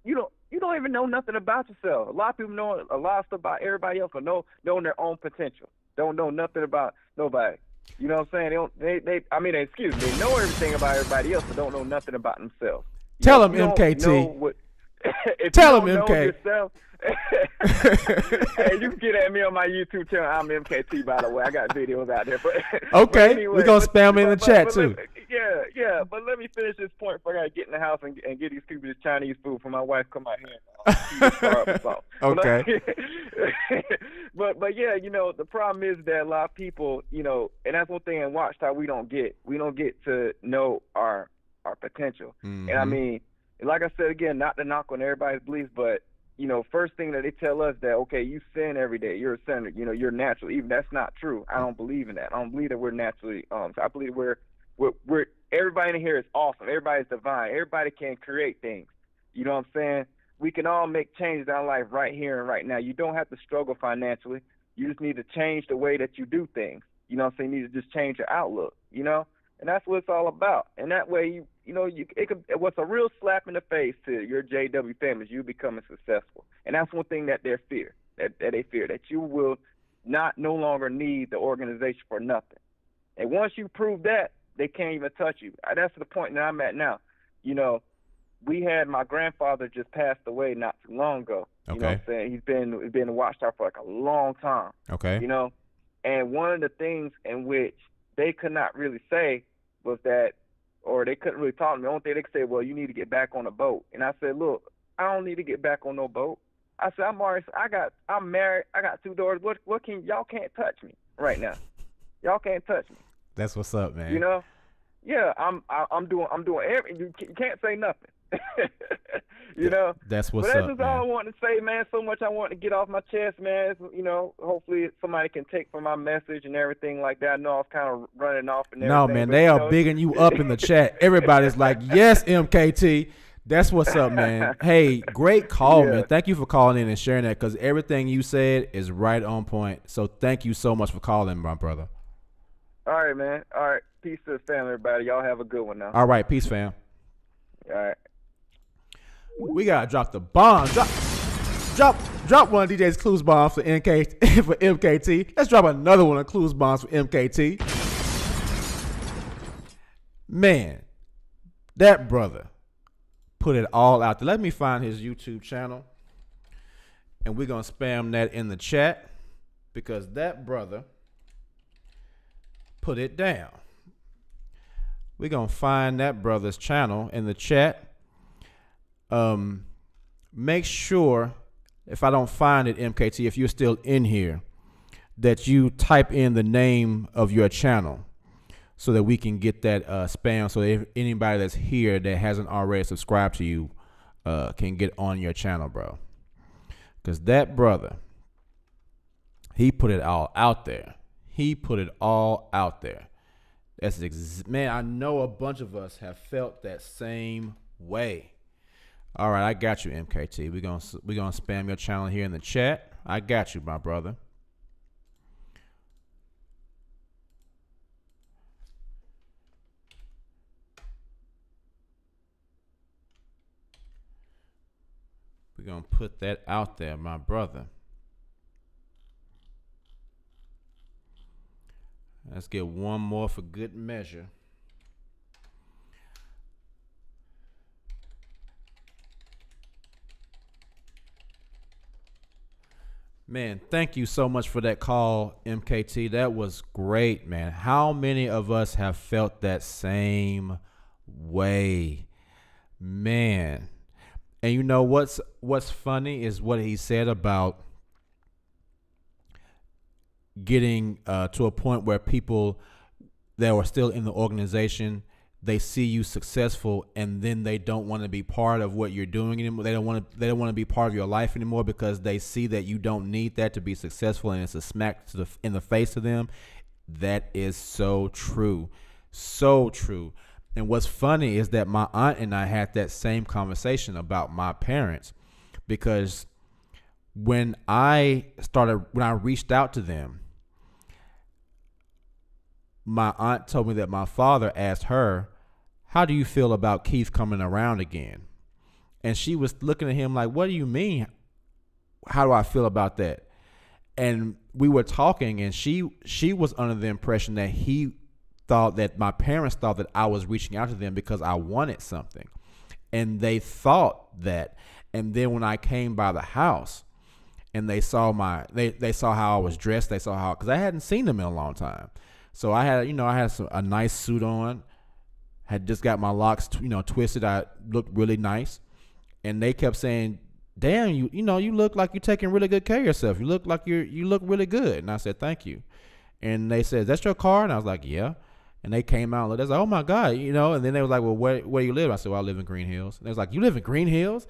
You don't even know nothing about yourself. A lot of people know a lot of stuff about everybody else, but know their own potential. Don't know nothing about nobody. You know what I'm saying? They know everything about everybody else, but don't know nothing about themselves. Tell them, MKT. If Tell you him, don't know MK. yourself, hey, you can get at me on my YouTube channel. I'm MKT, by the way. I got videos out there. But, Okay, but anyway, we're going to spam me in the chat, but too. Yeah. But let me finish this point before I got to get in the house and get these people this Chinese food for my wife come out here. Okay. But yeah, you know, the problem is that a lot of people, you know, and that's one thing in Watchtower we don't get to know our potential. Mm-hmm. And I mean, like I said again, not to knock on everybody's beliefs, but you know, first thing that they tell us that, okay, you sin every day, you're a sinner, you know, you're natural. Even that's not true. I don't believe in that. I don't believe that we're naturally. So I believe we're everybody in here is awesome. Everybody's divine. Everybody can create things. You know what I'm saying? We can all make changes in our life right here and right now. You don't have to struggle financially. You just need to change the way that you do things. You know what I'm saying? You need to just change your outlook, you know? And that's what it's all about. And that way, what's a real slap in the face to your JW family is you becoming successful. And that's one thing that they fear, that you will no longer need the organization for nothing. And once you prove that, they can't even touch you. That's the point that I'm at now. You know, my grandfather just passed away not too long ago. You know what I'm saying? He's been in Watchtower for like a long time. Okay. You know, and one of the things in which they could not really say was that, or they couldn't really talk to me. The only thing they could say, well, you need to get back on a boat. And I said, look, I don't need to get back on no boat. I said, I'm married. I got 2 daughters. Y'all can't touch me right now. Y'all can't touch me. That's what's up, man. You know? Yeah, I'm doing everything. You can't say nothing. You know? That's what's but up, that's just man. all I want to say, man. So much I want to get off my chest, man. It's, you know, hopefully somebody can take from my message and everything like that. I know I was kind of running off and everything. No, man, but, they you are know, bigging you up in the chat. Everybody's like, yes, MKT. That's what's up, man. Hey, great call, Yeah. man. Thank you for calling in and sharing that because everything you said is right on point. So thank you so much for calling, my brother. All right, man. All right. Peace to the family, everybody. Y'all have a good one now. All right, peace, fam. All right. We gotta drop the bomb. Drop one of DJ's clues bombs for for MKT. Let's drop another one of clues bombs for MKT. Man, that brother put it all out there. Let me find his YouTube channel, and we're gonna spam that in the chat because that brother put it down. We're gonna find that brother's channel in the chat. Make sure, if I don't find it, MKT, if you're still in here, that you type in the name of your channel so that we can get that spam. So if anybody that's here that hasn't already subscribed to you can get on your channel, bro. Because that brother, he put it all out there. He put it all out there. Man, I know a bunch of us have felt that same way. All right, I got you, MKT. We're gonna spam your channel here in the chat. I got you, my brother. We're gonna put that out there, my brother. Let's get one more for good measure. Man, thank you so much for that call, MKT. That was great, man. How many of us have felt that same way? Man. And you know what's funny is what he said about getting to a point where people that were still in the organization, they see you successful and then they don't want to be part of what you're doing anymore. They don't want to be part of your life anymore because they see that you don't need that to be successful, and it's a smack in the face to them. That is so true. So true. And what's funny is that my aunt and I had that same conversation about my parents, because when I reached out to them, my aunt told me that my father asked her, "How do you feel about Keith coming around again?" And she was looking at him like, "What do you mean? How do I feel about that?" And we were talking, and she was under the impression that my parents thought that I was reaching out to them because I wanted something. And they thought that. And then when I came by the house and they saw they saw how I was dressed, they saw how, because I hadn't seen them in a long time. So I had a nice suit on, had just got my locks, twisted. I looked really nice. And they kept saying, "Damn, you look like you're taking really good care of yourself. You look like you look really good." And I said, "Thank you." And they said, "That's your car?" And I was like, "Yeah." And they came out and looked. I was like, "Oh my God," And then they was like, "Well, where do you live?" I said, "Well, I live in Green Hills." And they was like, "You live in Green Hills?"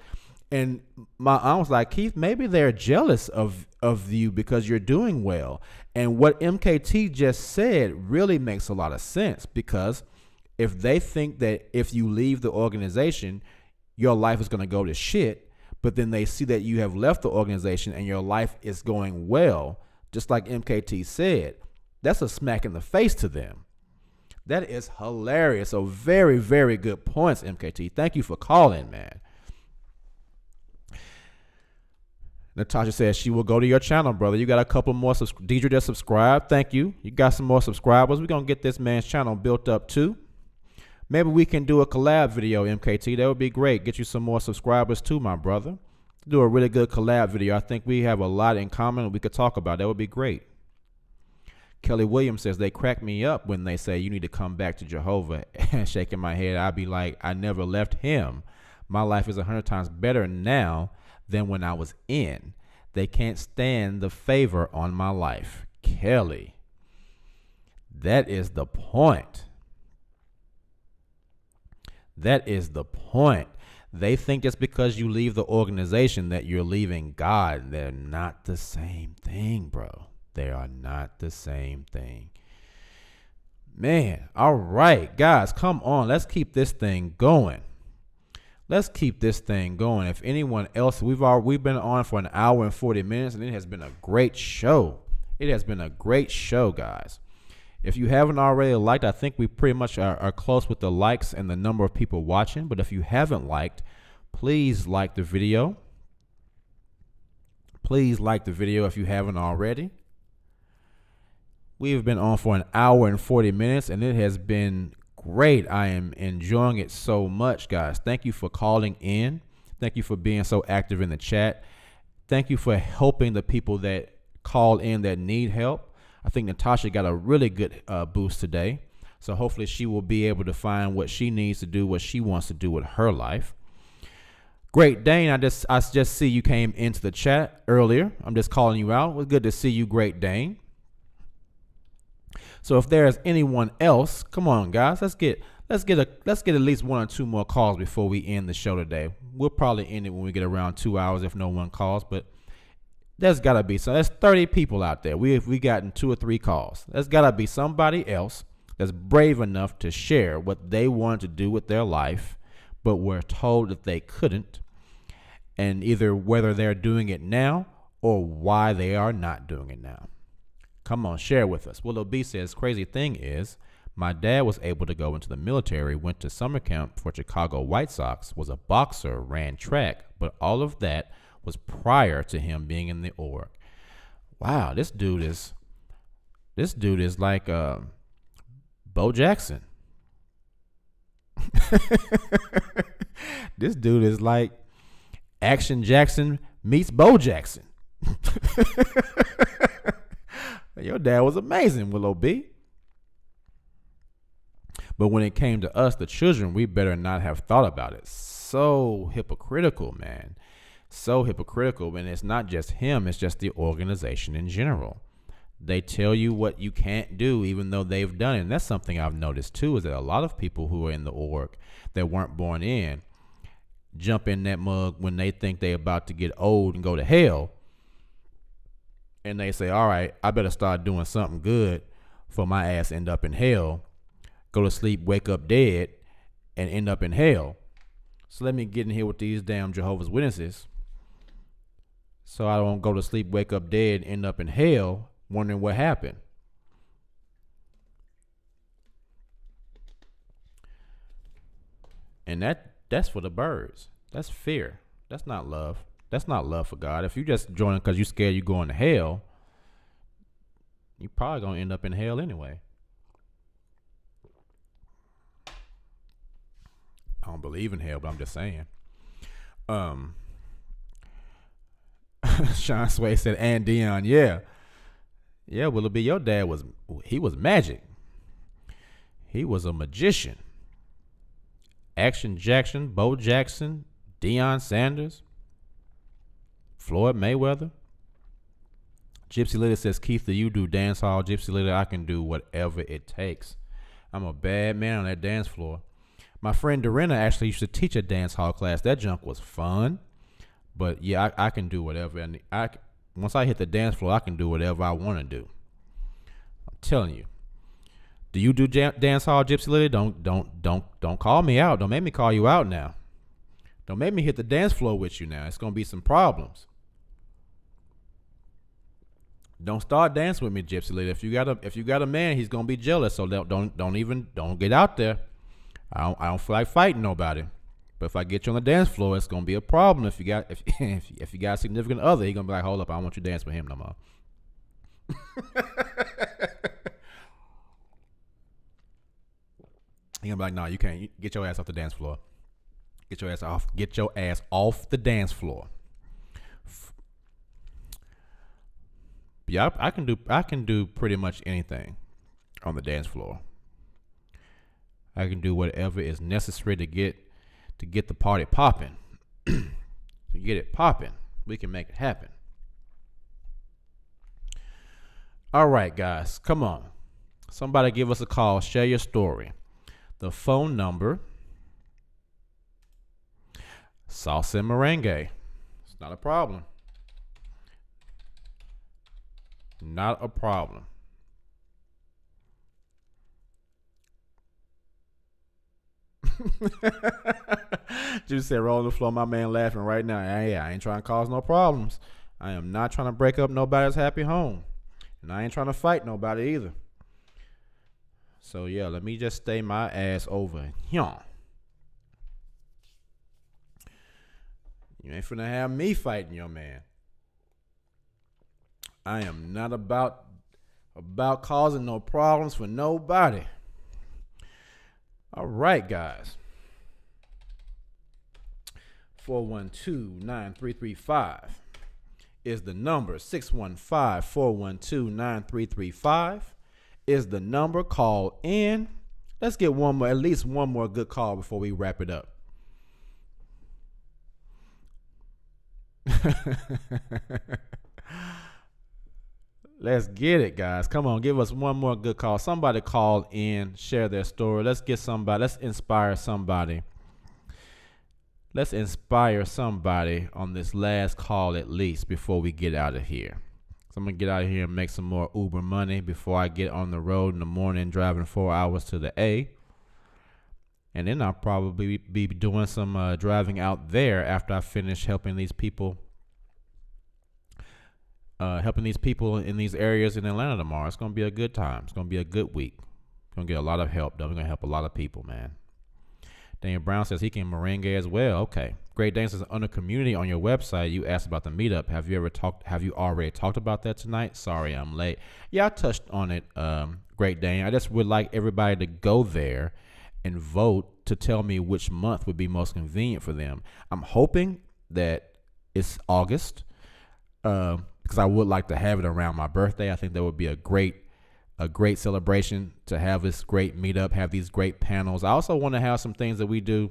And my aunt was like, "Keith, maybe they're jealous of you because you're doing well." And what MKT just said really makes a lot of sense, because if they think that if you leave the organization, your life is going to go to shit, but then they see that you have left the organization and your life is going well, just like MKT said, that's a smack in the face to them. That is hilarious. So very, very good points, MKT. Thank you for calling, man. Natasha says she will go to your channel, brother. You got a couple more. Deidre just subscribed. Thank you. You got some more subscribers. We're going to get this man's channel built up too. Maybe we can do a collab video, MKT. That would be great. Get you some more subscribers too, my brother. Do a really good collab video. I think we have a lot in common we could talk about. That would be great. Kelly Williams says, they crack me up when they say you need to come back to Jehovah. Shaking my head, I'd be like, I never left him. My life is 100 times better now than when I was in. They can't stand the favor on my life. Kelly, that is the point. That is the point. They think just because you leave the organization that you're leaving God. They're not the same thing, bro. They are not the same thing. Man, all right, guys, come on. Let's keep this thing going. Let's keep this thing going. If anyone else, we've been on for an hour and 40 minutes, and it has been a great show. It has been a great show, guys. If you haven't already liked, I think we pretty much are close with the likes and the number of people watching. But if you haven't liked, please like the video. Please like the video if you haven't already. We've been on for an hour and 40 minutes, and it has been great. I am enjoying it so much, guys. Thank you for calling in. Thank you for being so active in the chat. Thank you for helping the people that call in that need help. I think Natasha got a really good boost today. So hopefully she will be able to find what she needs to do, what she wants to do with her life. Great Dane, I just see you came into the chat earlier. I'm just calling you out. It was good to see you, Great Dane. So if there's anyone else, come on, guys, let's get at least one or two more calls before we end the show today. We'll probably end it when we get around 2 hours if no one calls, but there's gotta be so. There's 30 people out there. We gotten 2 or 3 calls. There's gotta be somebody else that's brave enough to share what they wanted to do with their life, but were told that they couldn't, and either whether they're doing it now or why they are not doing it now. Come on, share with us. Willow B says, crazy thing is, my dad was able to go into the military, went to summer camp for Chicago White Sox, was a boxer, ran track, but all of that was prior to him being in the org. Wow, this dude is like Bo Jackson. This dude is like Action Jackson meets Bo Jackson. Your dad was amazing, Willow B. But when it came to us, the children, we better not have thought about it. So hypocritical, man. So hypocritical. And it's not just him, it's just the organization in general. They tell you what you can't do, even though they've done it. And that's something I've noticed, too, is that a lot of people who are in the org that weren't born in jump in that mug when they think they're about to get old and go to hell. And they say, all right, I better start doing something good for my ass end up in hell. Go to sleep, wake up dead, and end up in hell. So let me get in here with these damn Jehovah's Witnesses so I don't go to sleep, wake up dead, end up in hell, wondering what happened. And that's for the birds. That's fear. That's not love. That's not love for God. If you just joining because you're scared you're going to hell, you're probably going to end up in hell anyway. I don't believe in hell, but I'm just saying. Sean Sway said, and Dion, yeah. Yeah, will it be your dad was magic. He was a magician. Action Jackson, Bo Jackson, Deion Sanders, Floyd Mayweather. Gypsy Lily says, Keith, do you do dance hall? Gypsy Lily, I can do whatever it takes. I'm a bad man on that dance floor. My friend Dorena actually used to teach a dance hall class. That junk was fun. But yeah, I can do whatever. And once I hit the dance floor, I can do whatever I want to do. I'm telling you. Do you do dance hall, Gypsy Lily? Don't call me out. Don't make me call you out now. Don't make me hit the dance floor with you now. It's gonna be some problems. Don't start dancing with me, Gypsy Lily. If you got a man, he's gonna be jealous. So don't get out there. I don't feel like fighting nobody. But if I get you on the dance floor, it's gonna be a problem. If you got a significant other, he's gonna be like, hold up, I don't want you to dance with him no more. He's gonna be like, no, you can't. Get your ass off the dance floor. Get your ass off the dance floor. Yeah, I can do pretty much anything on the dance floor. I can do whatever is necessary to get the party popping. To get it popping, we can make it happen. All right, guys, come on. Somebody give us a call. Share your story. The phone number, salsa and merengue. It's not a problem. Not a problem. Juice said, roll on the floor. My man laughing right now. Hey, I ain't trying to cause no problems. I am not trying to break up nobody's happy home. And I ain't trying to fight nobody either. So, yeah, let me just stay my ass over here. You ain't finna have me fighting your man. I am not about causing no problems for nobody. All right, guys. 412-9335 is the number. 615-412-9335 is the number. Call in. Let's get at least one more good call before we wrap it up. Let's get it, guys. Come on, give us one more good call. Somebody call in, share their story. Let's inspire somebody. Let's inspire somebody on this last call at least before we get out of here. So I'm going to get out of here and make some more Uber money before I get on the road in the morning driving 4 hours to the A. And then I'll probably be doing some driving out there after I finish helping these people in these areas in Atlanta tomorrow. It's going to be a good time. It's going to be a good week. Going to get a lot of help, though. We're going to help a lot of people, man. Daniel Brown says he can merengue as well. Okay. Great Dane says, under community on your website, you asked about the meetup. Have you already talked about that tonight? Sorry, I'm late. Yeah, I touched on it, Great Dane. I just would like everybody to go there and vote to tell me which month would be most convenient for them. I'm hoping that it's August, because I would like to have it around my birthday. I think that would be a great celebration to have this great meetup, have these great panels. I also want to have some things that we do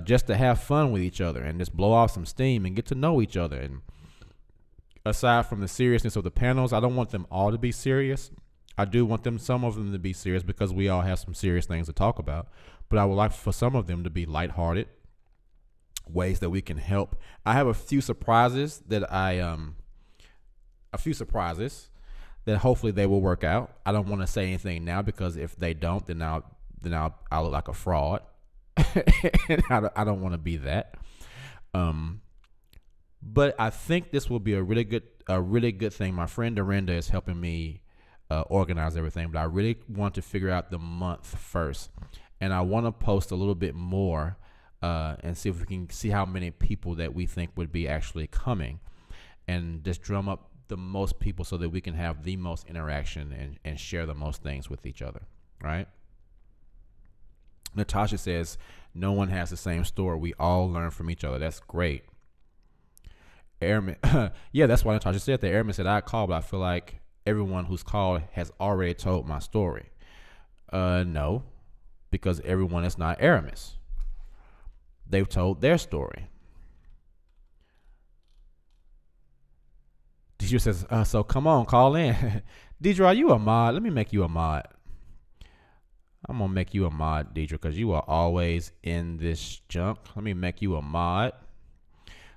just to have fun with each other and just blow off some steam and get to know each other. And aside from the seriousness of the panels, I don't want them all to be serious. I do want some of them to be serious because we all have some serious things to talk about. But I would like for some of them to be lighthearted, ways that we can help. I have a few surprises that hopefully they will work out. I don't want to say anything now because if they don't, then I'll look like a fraud. And I don't want to be that. But I think this will be a really good thing. My friend Dorinda is helping me organize everything, but I really want to figure out the month first, and I want to post a little bit more and see if we can see how many people that we think would be actually coming, and just drum up the most people so that we can have the most interaction and share the most things with each other, right? Natasha says, no one has the same story. We all learn from each other. That's great. Airman, yeah, that's why Natasha said that. Airman said, I called, but I feel like everyone who's called has already told my story. No, because everyone is not Aramis. They've told their story. Deidre says, so come on, call in. Deidre, are you a mod? Let me make you a mod. I'm going to make you a mod, Deidre, because you are always in this junk. Let me make you a mod.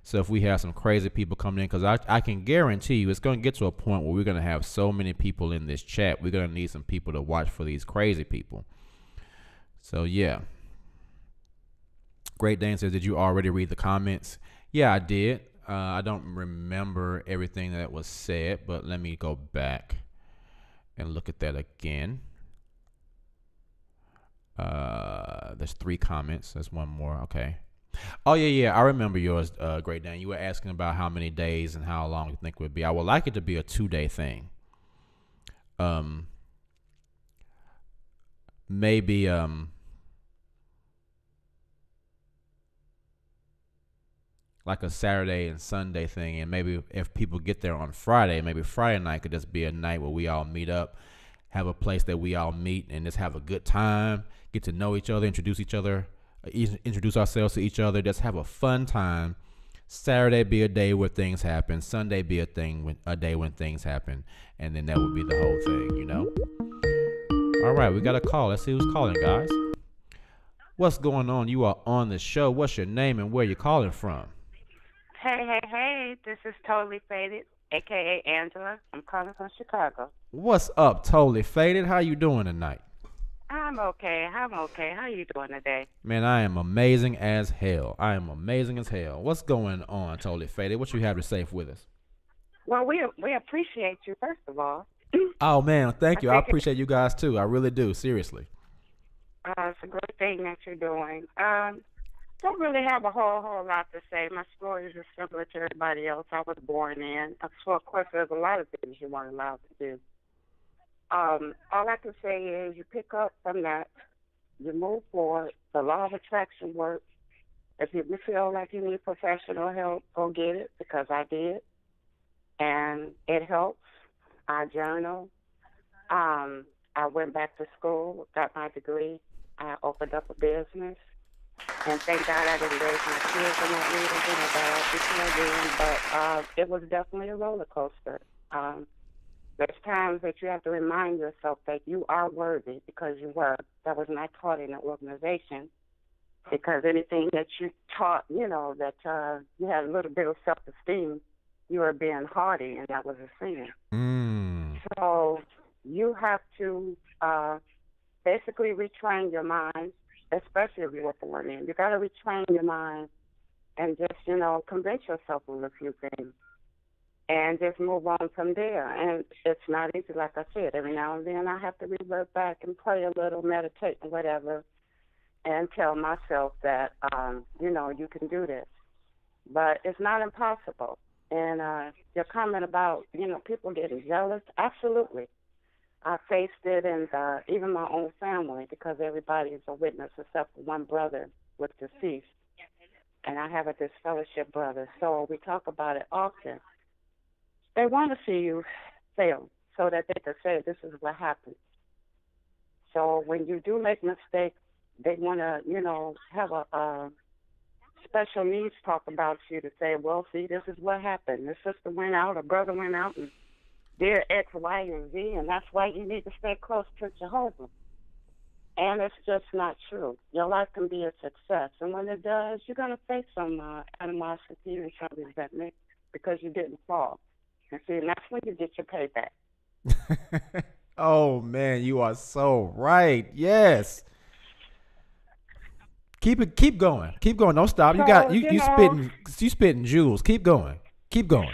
So if we have some crazy people coming in, because I can guarantee you it's going to get to a point where we're going to have so many people in this chat. We're going to need some people to watch for these crazy people. So, yeah. Great Dane says, did you already read the comments? Yeah, I did. I don't remember everything that was said, but let me go back and look at that again. There's 3 comments. There's one more. Okay. Oh, yeah. I remember yours, Great Dan. You were asking about how many days and how long you think it would be. I would like it to be a 2-day thing. Maybe like a Saturday and Sunday thing, and maybe if people get there on Friday, maybe Friday night could just be a night where we all meet up, have a place that we all meet and just have a good time, get to know each other, introduce ourselves to each other, just have a fun time. Saturday be a day where things happen, Sunday be a day when things happen, and then that would be the whole thing, you know? All right, we got a call. Let's see who's calling, guys. What's going on? You are on the show. What's your name and where you calling from? Hey, this is Totally Faded, a.k.a. Angela. I'm calling from Chicago. What's up, Totally Faded? How you doing tonight? I'm okay. I'm okay. How you doing today? Man, I am amazing as hell. I am amazing as hell. What's going on, Totally Faded? What you have to say with us? Well, we appreciate you first of all. Oh man, I thank you. I think appreciate you guys too. I really do. Seriously. it's a great thing that you're doing. Don't really have a whole lot to say. My story is just similar to everybody else. I was born in. So of course, there's a lot of things you weren't allowed to do. All I can say is you pick up from that, you move forward. The law of attraction works. If you feel like you need professional help, go get it because I did, and it helps. I journal. I went back to school, got my degree. I opened up a business, and thank God I didn't raise my kids in that reason. I got out before then, but it was definitely a roller coaster. Um, there's times that you have to remind yourself that you are worthy because you were. That was not taught in the organization because anything that you taught, that you had a little bit of self-esteem, you were being haughty, and that was a sin. Mm. So you have to basically retrain your mind, especially if you were born in. You got to retrain your mind and just, convince yourself of a few things and just move on from there. And it's not easy, like I said. Every now and then I have to revert back and pray a little, meditate, and whatever, and tell myself that, you can do this. But it's not impossible. And your comment about, people getting jealous, absolutely. I faced it in even my own family because everybody is a witness except for one brother was deceased. And I have a disfellowship brother. So we talk about it often. They want to see you fail so that they can say this is what happened. So when you do make mistakes, they want to, have a special needs talk about you to say, well, see, this is what happened. This sister went out, or brother went out, and did X, Y, and Z, and that's why you need to stay close to Jehovah. And it's just not true. Your life can be a success, and when it does, you're going to face some animosity and some resentment because you didn't fall. And see, and that's when you get your payback. Oh man, you are so right. Yes. Keep going. Keep going. Don't stop. You got So, you spitting jewels. Keep going. Keep going.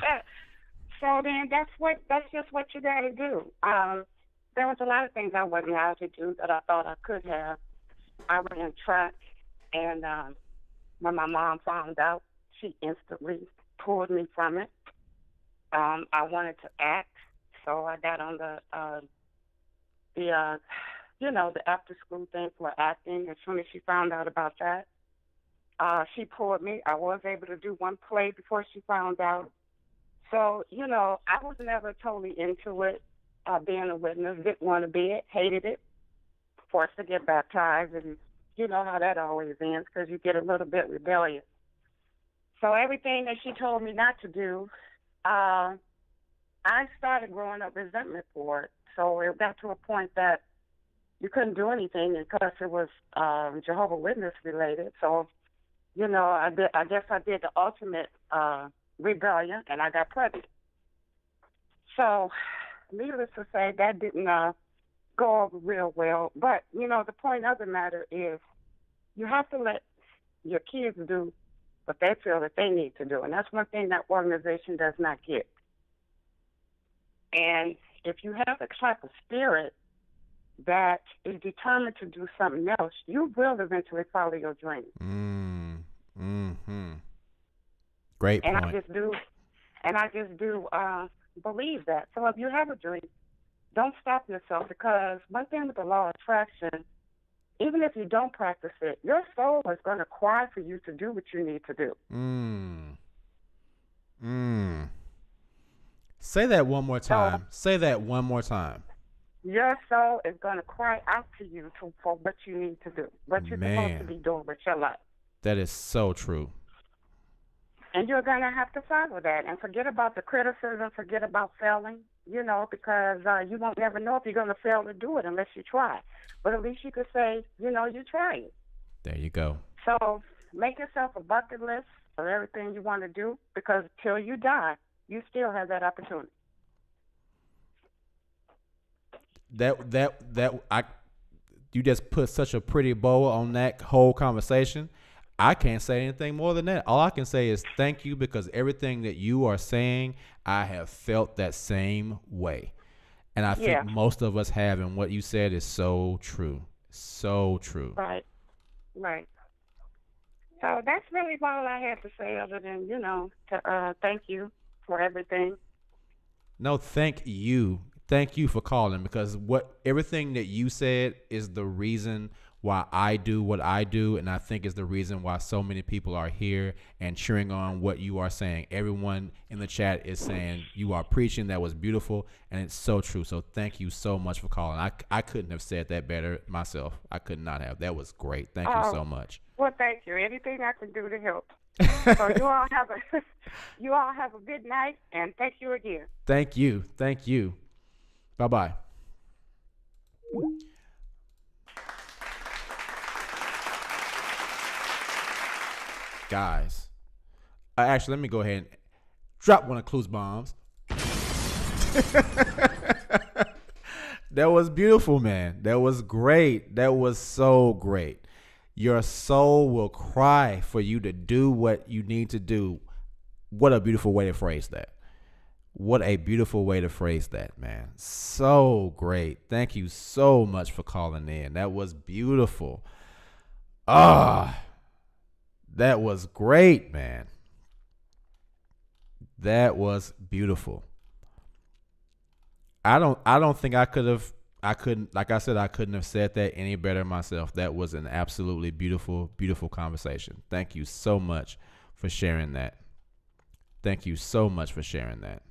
so then that's just what you got to do. There was a lot of things I wasn't allowed to do that I thought I could have. I ran track, and when my mom found out, she instantly pulled me from it. I wanted to act, so I got on the after school thing for acting. As soon as she found out about that, she pulled me. I was able to do one play before she found out. So, I was never totally into it, being a witness. Didn't want to be it, hated it, forced to get baptized, and you know how that always ends because you get a little bit rebellious. So everything that she told me not to do, I started growing up resentment for it. So it got to a point that you couldn't do anything because it was Jehovah Witness related. So, I guess I did the ultimate rebellion, and I got pregnant. So, needless to say, that didn't go over real well. But, the point of the matter is you have to let your kids do what they feel that they need to do. And that's one thing that organization does not get. And if you have a type of spirit that is determined to do something else, you will eventually follow your dream. Mm-hmm. Great point. And I just do believe that. So if you have a dream, don't stop yourself because one thing with the law of attraction, even if you don't practice it, your soul is going to cry for you to do what you need to do. Say that one more time. Say that one more time. Your soul is going to cry out to you for what you need to do, what you're supposed to be doing with your life. That is so true. And you're going to have to follow that and forget about the criticism, forget about failing, because you won't never know if you're going to fail to do it unless you try. But at least you could say, you tried it. There you go. So make yourself a bucket list of everything you want to do because till you die, you still have that opportunity. you just put such a pretty bow on that whole conversation. I can't say anything more than that. All I can say is thank you, because everything that you are saying, I have felt that same way. And I think most of us have, and what you said is so true. So true. Right. Right. So that's really all I had to say, other than, to thank you for everything. No, thank you. Thank you for calling, because everything that you said is the reason why I do what I do, and I think is the reason why so many people are here and cheering on what you are saying. Everyone in the chat is saying you are preaching. That was beautiful, and it's so true. So thank you so much for calling. I couldn't have said that better myself. I could not have. That was great. Thank you so much. Well, thank you. Anything I can do to help. So you all have a good night, and thank you again. Thank you. Thank you. Bye-bye. Guys, actually, let me go ahead and drop one of Clue's bombs. That was beautiful, man. That was great. That was so great. Your soul will cry for you to do what you need to do. What a beautiful way to phrase that. What a beautiful way to phrase that, man. So great. Thank you so much for calling in. That was beautiful. That was great, man. That was beautiful. I don't think I couldn't, like I said, I couldn't have said that any better myself. That was an absolutely beautiful, beautiful conversation. Thank you so much for sharing that. Thank you so much for sharing that.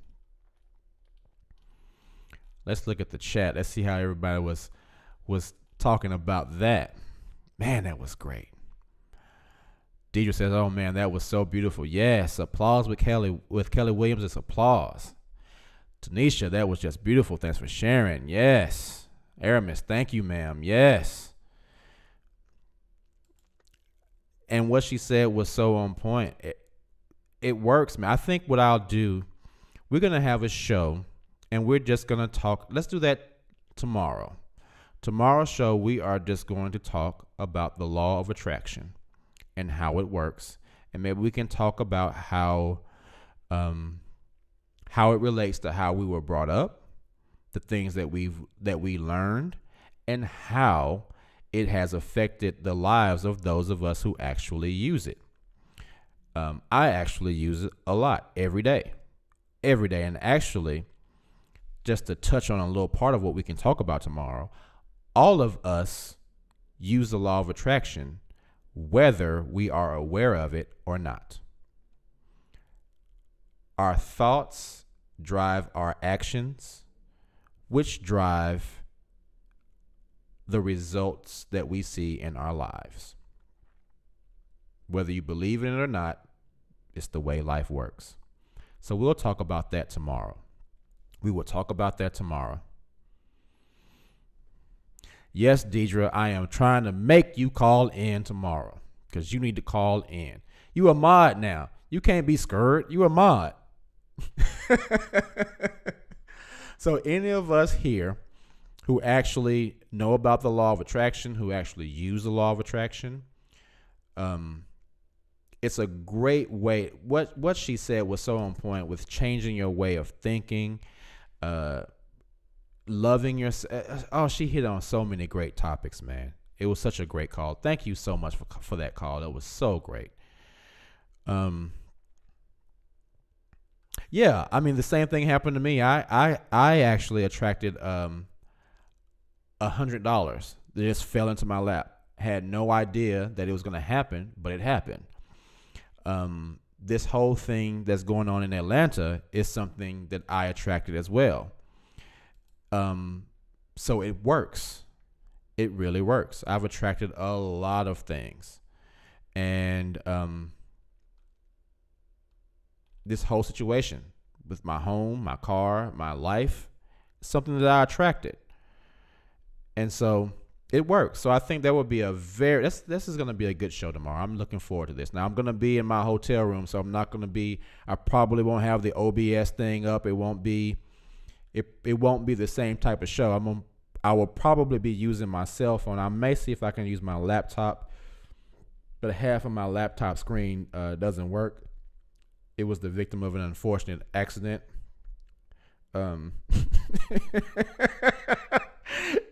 Let's look at the chat. Let's see how everybody was talking about that. Man, that was great. Deidre says, "Oh man, that was so beautiful." Yes, applause with Kelly Williams. It's applause. Tanisha, that was just beautiful. Thanks for sharing. Yes. Aramis, thank you, ma'am. Yes. And what she said was so on point. It works, man. I think what I'll do, we're gonna have a show, and we're just gonna talk. Let's do that tomorrow. Tomorrow's show, we are just going to talk about the law of attraction and how it works, and maybe we can talk about how it relates to how we were brought up, the things that we learned, and how it has affected the lives of those of us who actually use it. I actually use it a lot every day, and actually, just to touch on a little part of what we can talk about tomorrow, all of us use the law of attraction, whether we are aware of it or not. Our thoughts drive our actions, which drive the results that we see in our lives. Whether you believe in it or not, it's the way life works. So we'll talk about that tomorrow. We will talk about that tomorrow. Yes, Deidre, I am trying to make you call in tomorrow because you need to call in. You a mod now. You can't be scared. You a mod. So any of us here who actually know about the law of attraction, who actually use the law of attraction, it's a great way. What she said was so on point with changing your way of thinking, loving yourself. Oh, she hit on so many great topics, man. It was such a great call. Thank you so much for that call. That was so great. Yeah, I mean, the same thing happened to me. I actually attracted $100 that just fell into my lap. Had no idea that it was going to happen, but it happened. This whole thing that's going on in Atlanta is something that I attracted as well. So it works. It really works. I've attracted a lot of things. And this whole situation with my home, my car, my life, something that I attracted. And so it works. So I think that would be this is going to be a good show tomorrow. I'm looking forward to this. Now I'm going to be in my hotel room, so I'm not going to be, I probably won't have the OBS thing up. It won't be the same type of show. I will probably be using my cell phone. I may see if I can use my laptop, but half of my laptop screen doesn't work. It was the victim of an unfortunate accident.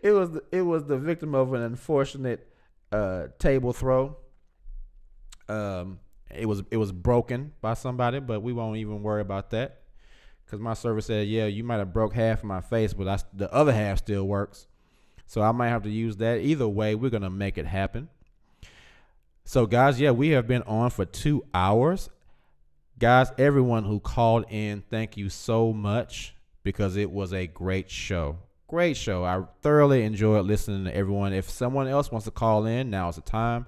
It was the victim of an unfortunate table throw. It was broken by somebody, but we won't even worry about that because my server said, yeah, you might have broke half of my face, but the other half still works. So I might have to use that. Either way, we're gonna make it happen. So guys, yeah, we have been on for 2 hours. Guys, everyone who called in, thank you so much because it was a great show. Great show. I thoroughly enjoyed listening to everyone. If someone else wants to call in, now is the time.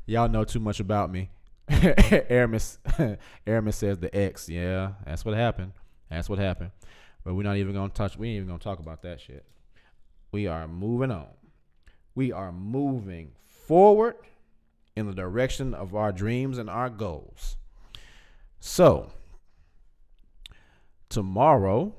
Y'all know too much about me. Aramis says the X. Yeah, that's what happened. But we're not even gonna we ain't even gonna talk about that shit. We are moving on. We are moving forward in the direction of our dreams and our goals. So tomorrow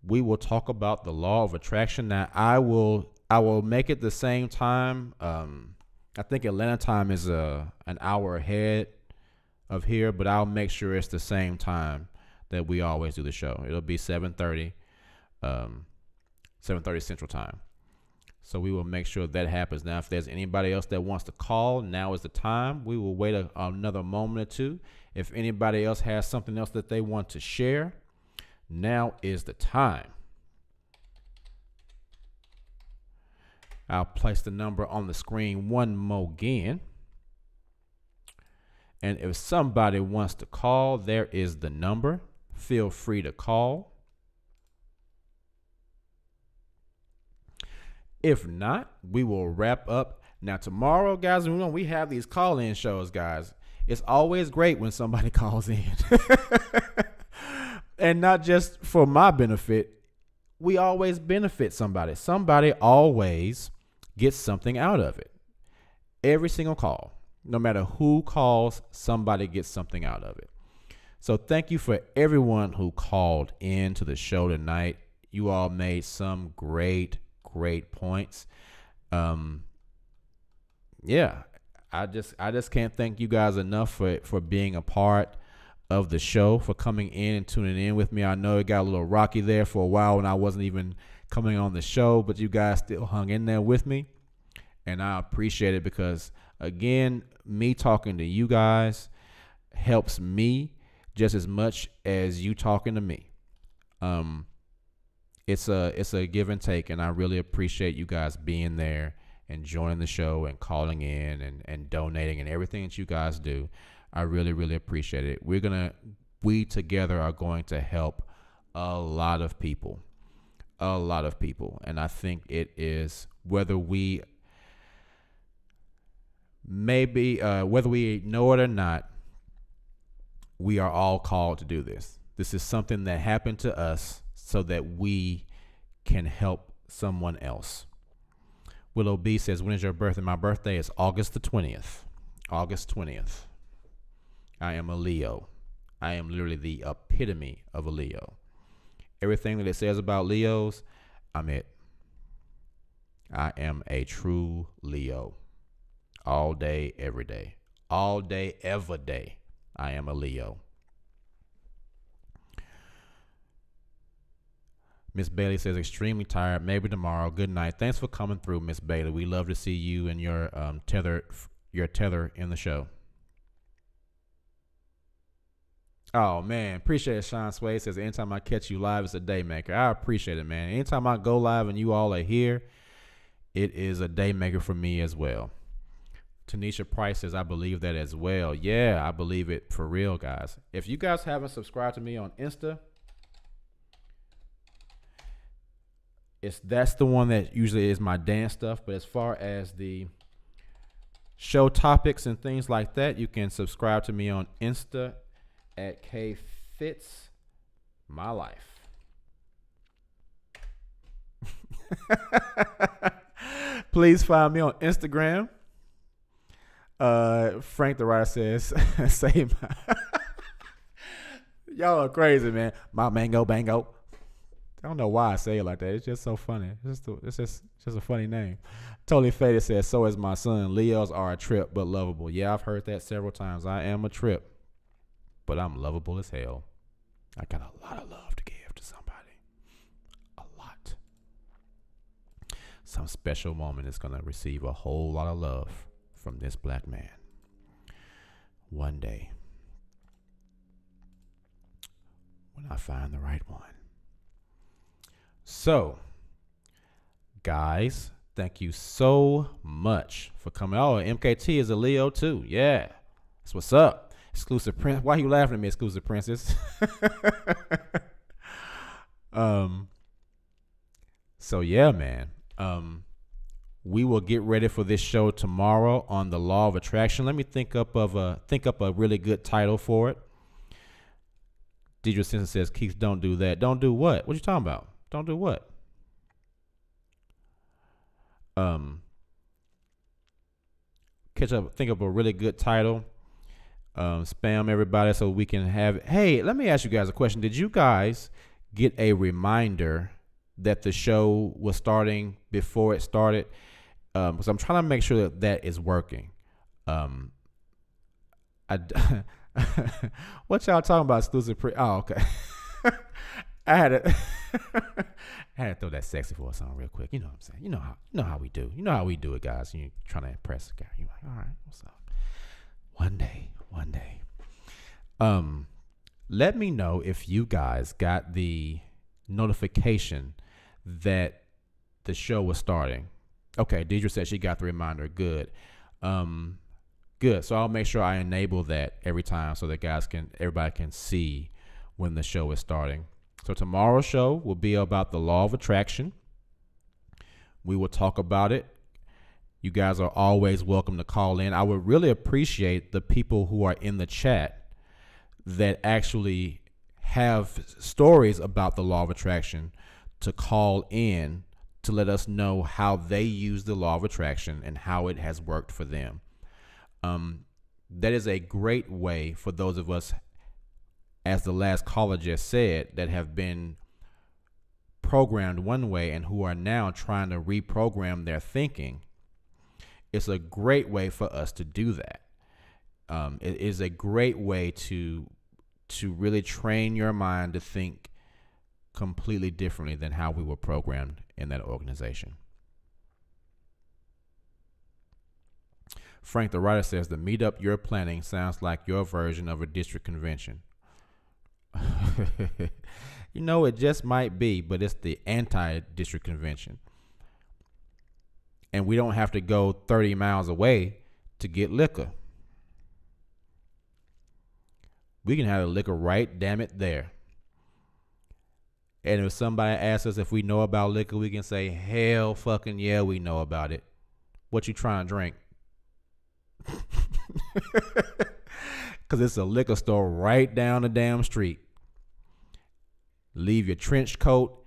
we will talk about the law of attraction. Now I will make it the same time. I think Atlanta time is an hour ahead of here, but I'll make sure it's the same time that we always do the show. It'll be 7:30 Central Time. So we will make sure that happens. Now, if there's anybody else that wants to call, now is the time. We will wait another moment or two. If anybody else has something else that they want to share, now is the time. I'll place the number on the screen one more again. And if somebody wants to call, there is the number. Feel free to call. If not, we will wrap up. Now, tomorrow, guys, we have these call-in shows, guys. It's always great when somebody calls in. And not just for my benefit. We always benefit somebody. Somebody always gets something out of it. Every single call. No matter who calls, somebody gets something out of it. So thank you for everyone who called in to the show tonight. You all made some great points. Yeah, I just can't thank you guys enough for being a part of the show, for coming in and tuning in with me. I know it got a little rocky there for a while when I wasn't even coming on the show, but you guys still hung in there with me, and I appreciate it because, again, me talking to you guys helps me just as much as you talking to me. It's a give and take, and I really appreciate you guys being there and joining the show and calling in and donating and everything that you guys do. I really, really appreciate it. We together are going to help a lot of people. And I think it is, whether we know it or not, we are all called to do this. This is something that happened to us so that we can help someone else. Willow B says, when is your birthday? My birthday is August the 20th. August 20th. I am a Leo. I am literally the epitome of a Leo. Everything that it says about Leos, I'm it. I am a true Leo. All day, every day. All day, every day. I am a Leo. Miss Bailey says, extremely tired. Maybe tomorrow. Good night. Thanks for coming through, Miss Bailey. We love to see you and your tether in the show. Oh, man. Appreciate it, Sean Sway. Says, anytime I catch you live, it's a day maker. I appreciate it, man. Anytime I go live and you all are here, it is a day maker for me as well. Tanisha Price says, I believe that as well. Yeah, I believe it for real, guys. If you guys haven't subscribed to me on Insta, that's the one that usually is my dance stuff. But as far as the show topics and things like that, you can subscribe to me on Insta at KFitsMyLife. Please find me on Instagram. Frank the writer says, say my Y'all are crazy, man. My mango bango. I don't know why I say it like that. It's just so funny. It's just a funny name. Totally Faded says, so is my son. Leos are a trip, but lovable. Yeah, I've heard that several times. I am a trip, but I'm lovable as hell. I got a lot of love to give to somebody. A lot. Some special moment is going to receive a whole lot of love from this black man. One day. When I find the right one. So, guys, thank you so much for coming. Oh, MKT is a Leo too. Yeah. That's what's up. Exclusive Prince. Why are you laughing at me, Exclusive Princess? So yeah, man. We will get ready for this show tomorrow on the law of attraction. Let me think up a really good title for it. Deidre Simpson says, Keith, don't do that. Don't do what? What you talking about? Don't do what? Think of a really good title. Spam everybody so we can have. Hey, let me ask you guys a question. Did you guys get a reminder that the show was starting before it started? Because I'm trying to make sure that is working. What y'all talking about? Exclusive oh, okay. I had to throw that sexy voice on real quick. You know what I'm saying? You know how we do. You know how we do it, guys. You're trying to impress a guy. You're like, all right, what's up? One day. Let me know if you guys got the notification that the show was starting. Okay, Deidre said she got the reminder. Good. Good. So I'll make sure I enable that every time so that everybody can see when the show is starting. So tomorrow's show will be about the law of attraction. We will talk about it. You guys are always welcome to call in. I would really appreciate the people who are in the chat that actually have stories about the law of attraction to call in to let us know how they use the law of attraction and how it has worked for them. That is a great way for those of us, as the last caller just said, that have been programmed one way and who are now trying to reprogram their thinking. It's a great way for us to do that. It is a great way to really train your mind to think completely differently than how we were programmed in that organization. Frank the writer says, the meetup you're planning sounds like your version of a district convention. You know, it just might be, but it's the anti-district convention. And we don't have to go 30 miles away to get liquor. We can have the liquor right damn it there. And if somebody asks us if we know about liquor, we can say, hell fucking yeah, we know about it. What you trying to drink? Because it's a liquor store right down the damn street. Leave your trench coat,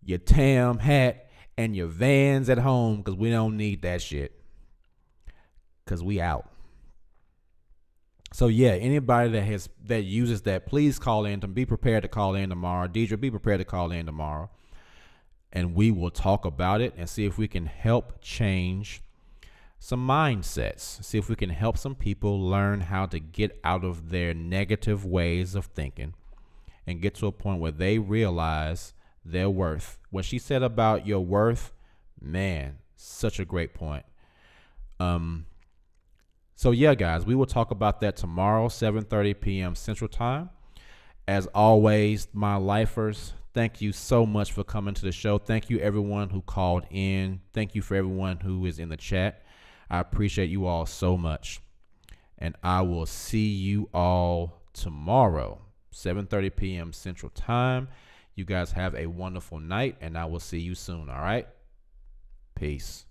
your Tam hat, and your Vans at home, because we don't need that shit. Because we out. So yeah, anybody that uses that, please call in. Be prepared to call in tomorrow. Deidre, be prepared to call in tomorrow. And we will talk about it and see if we can help change some mindsets. See if we can help some people learn how to get out of their negative ways of thinking and get to a point where they realize their worth. What she said about your worth, man, such a great point. So yeah, guys, we will talk about that tomorrow, 7:30 p.m. Central Time. As always, my lifers, thank you so much for coming to the show. Thank you, everyone who called in. Thank you for everyone who is in the chat. I appreciate you all so much. And I will see you all tomorrow, 7:30 p.m. Central Time. You guys have a wonderful night, and I will see you soon, all right? Peace.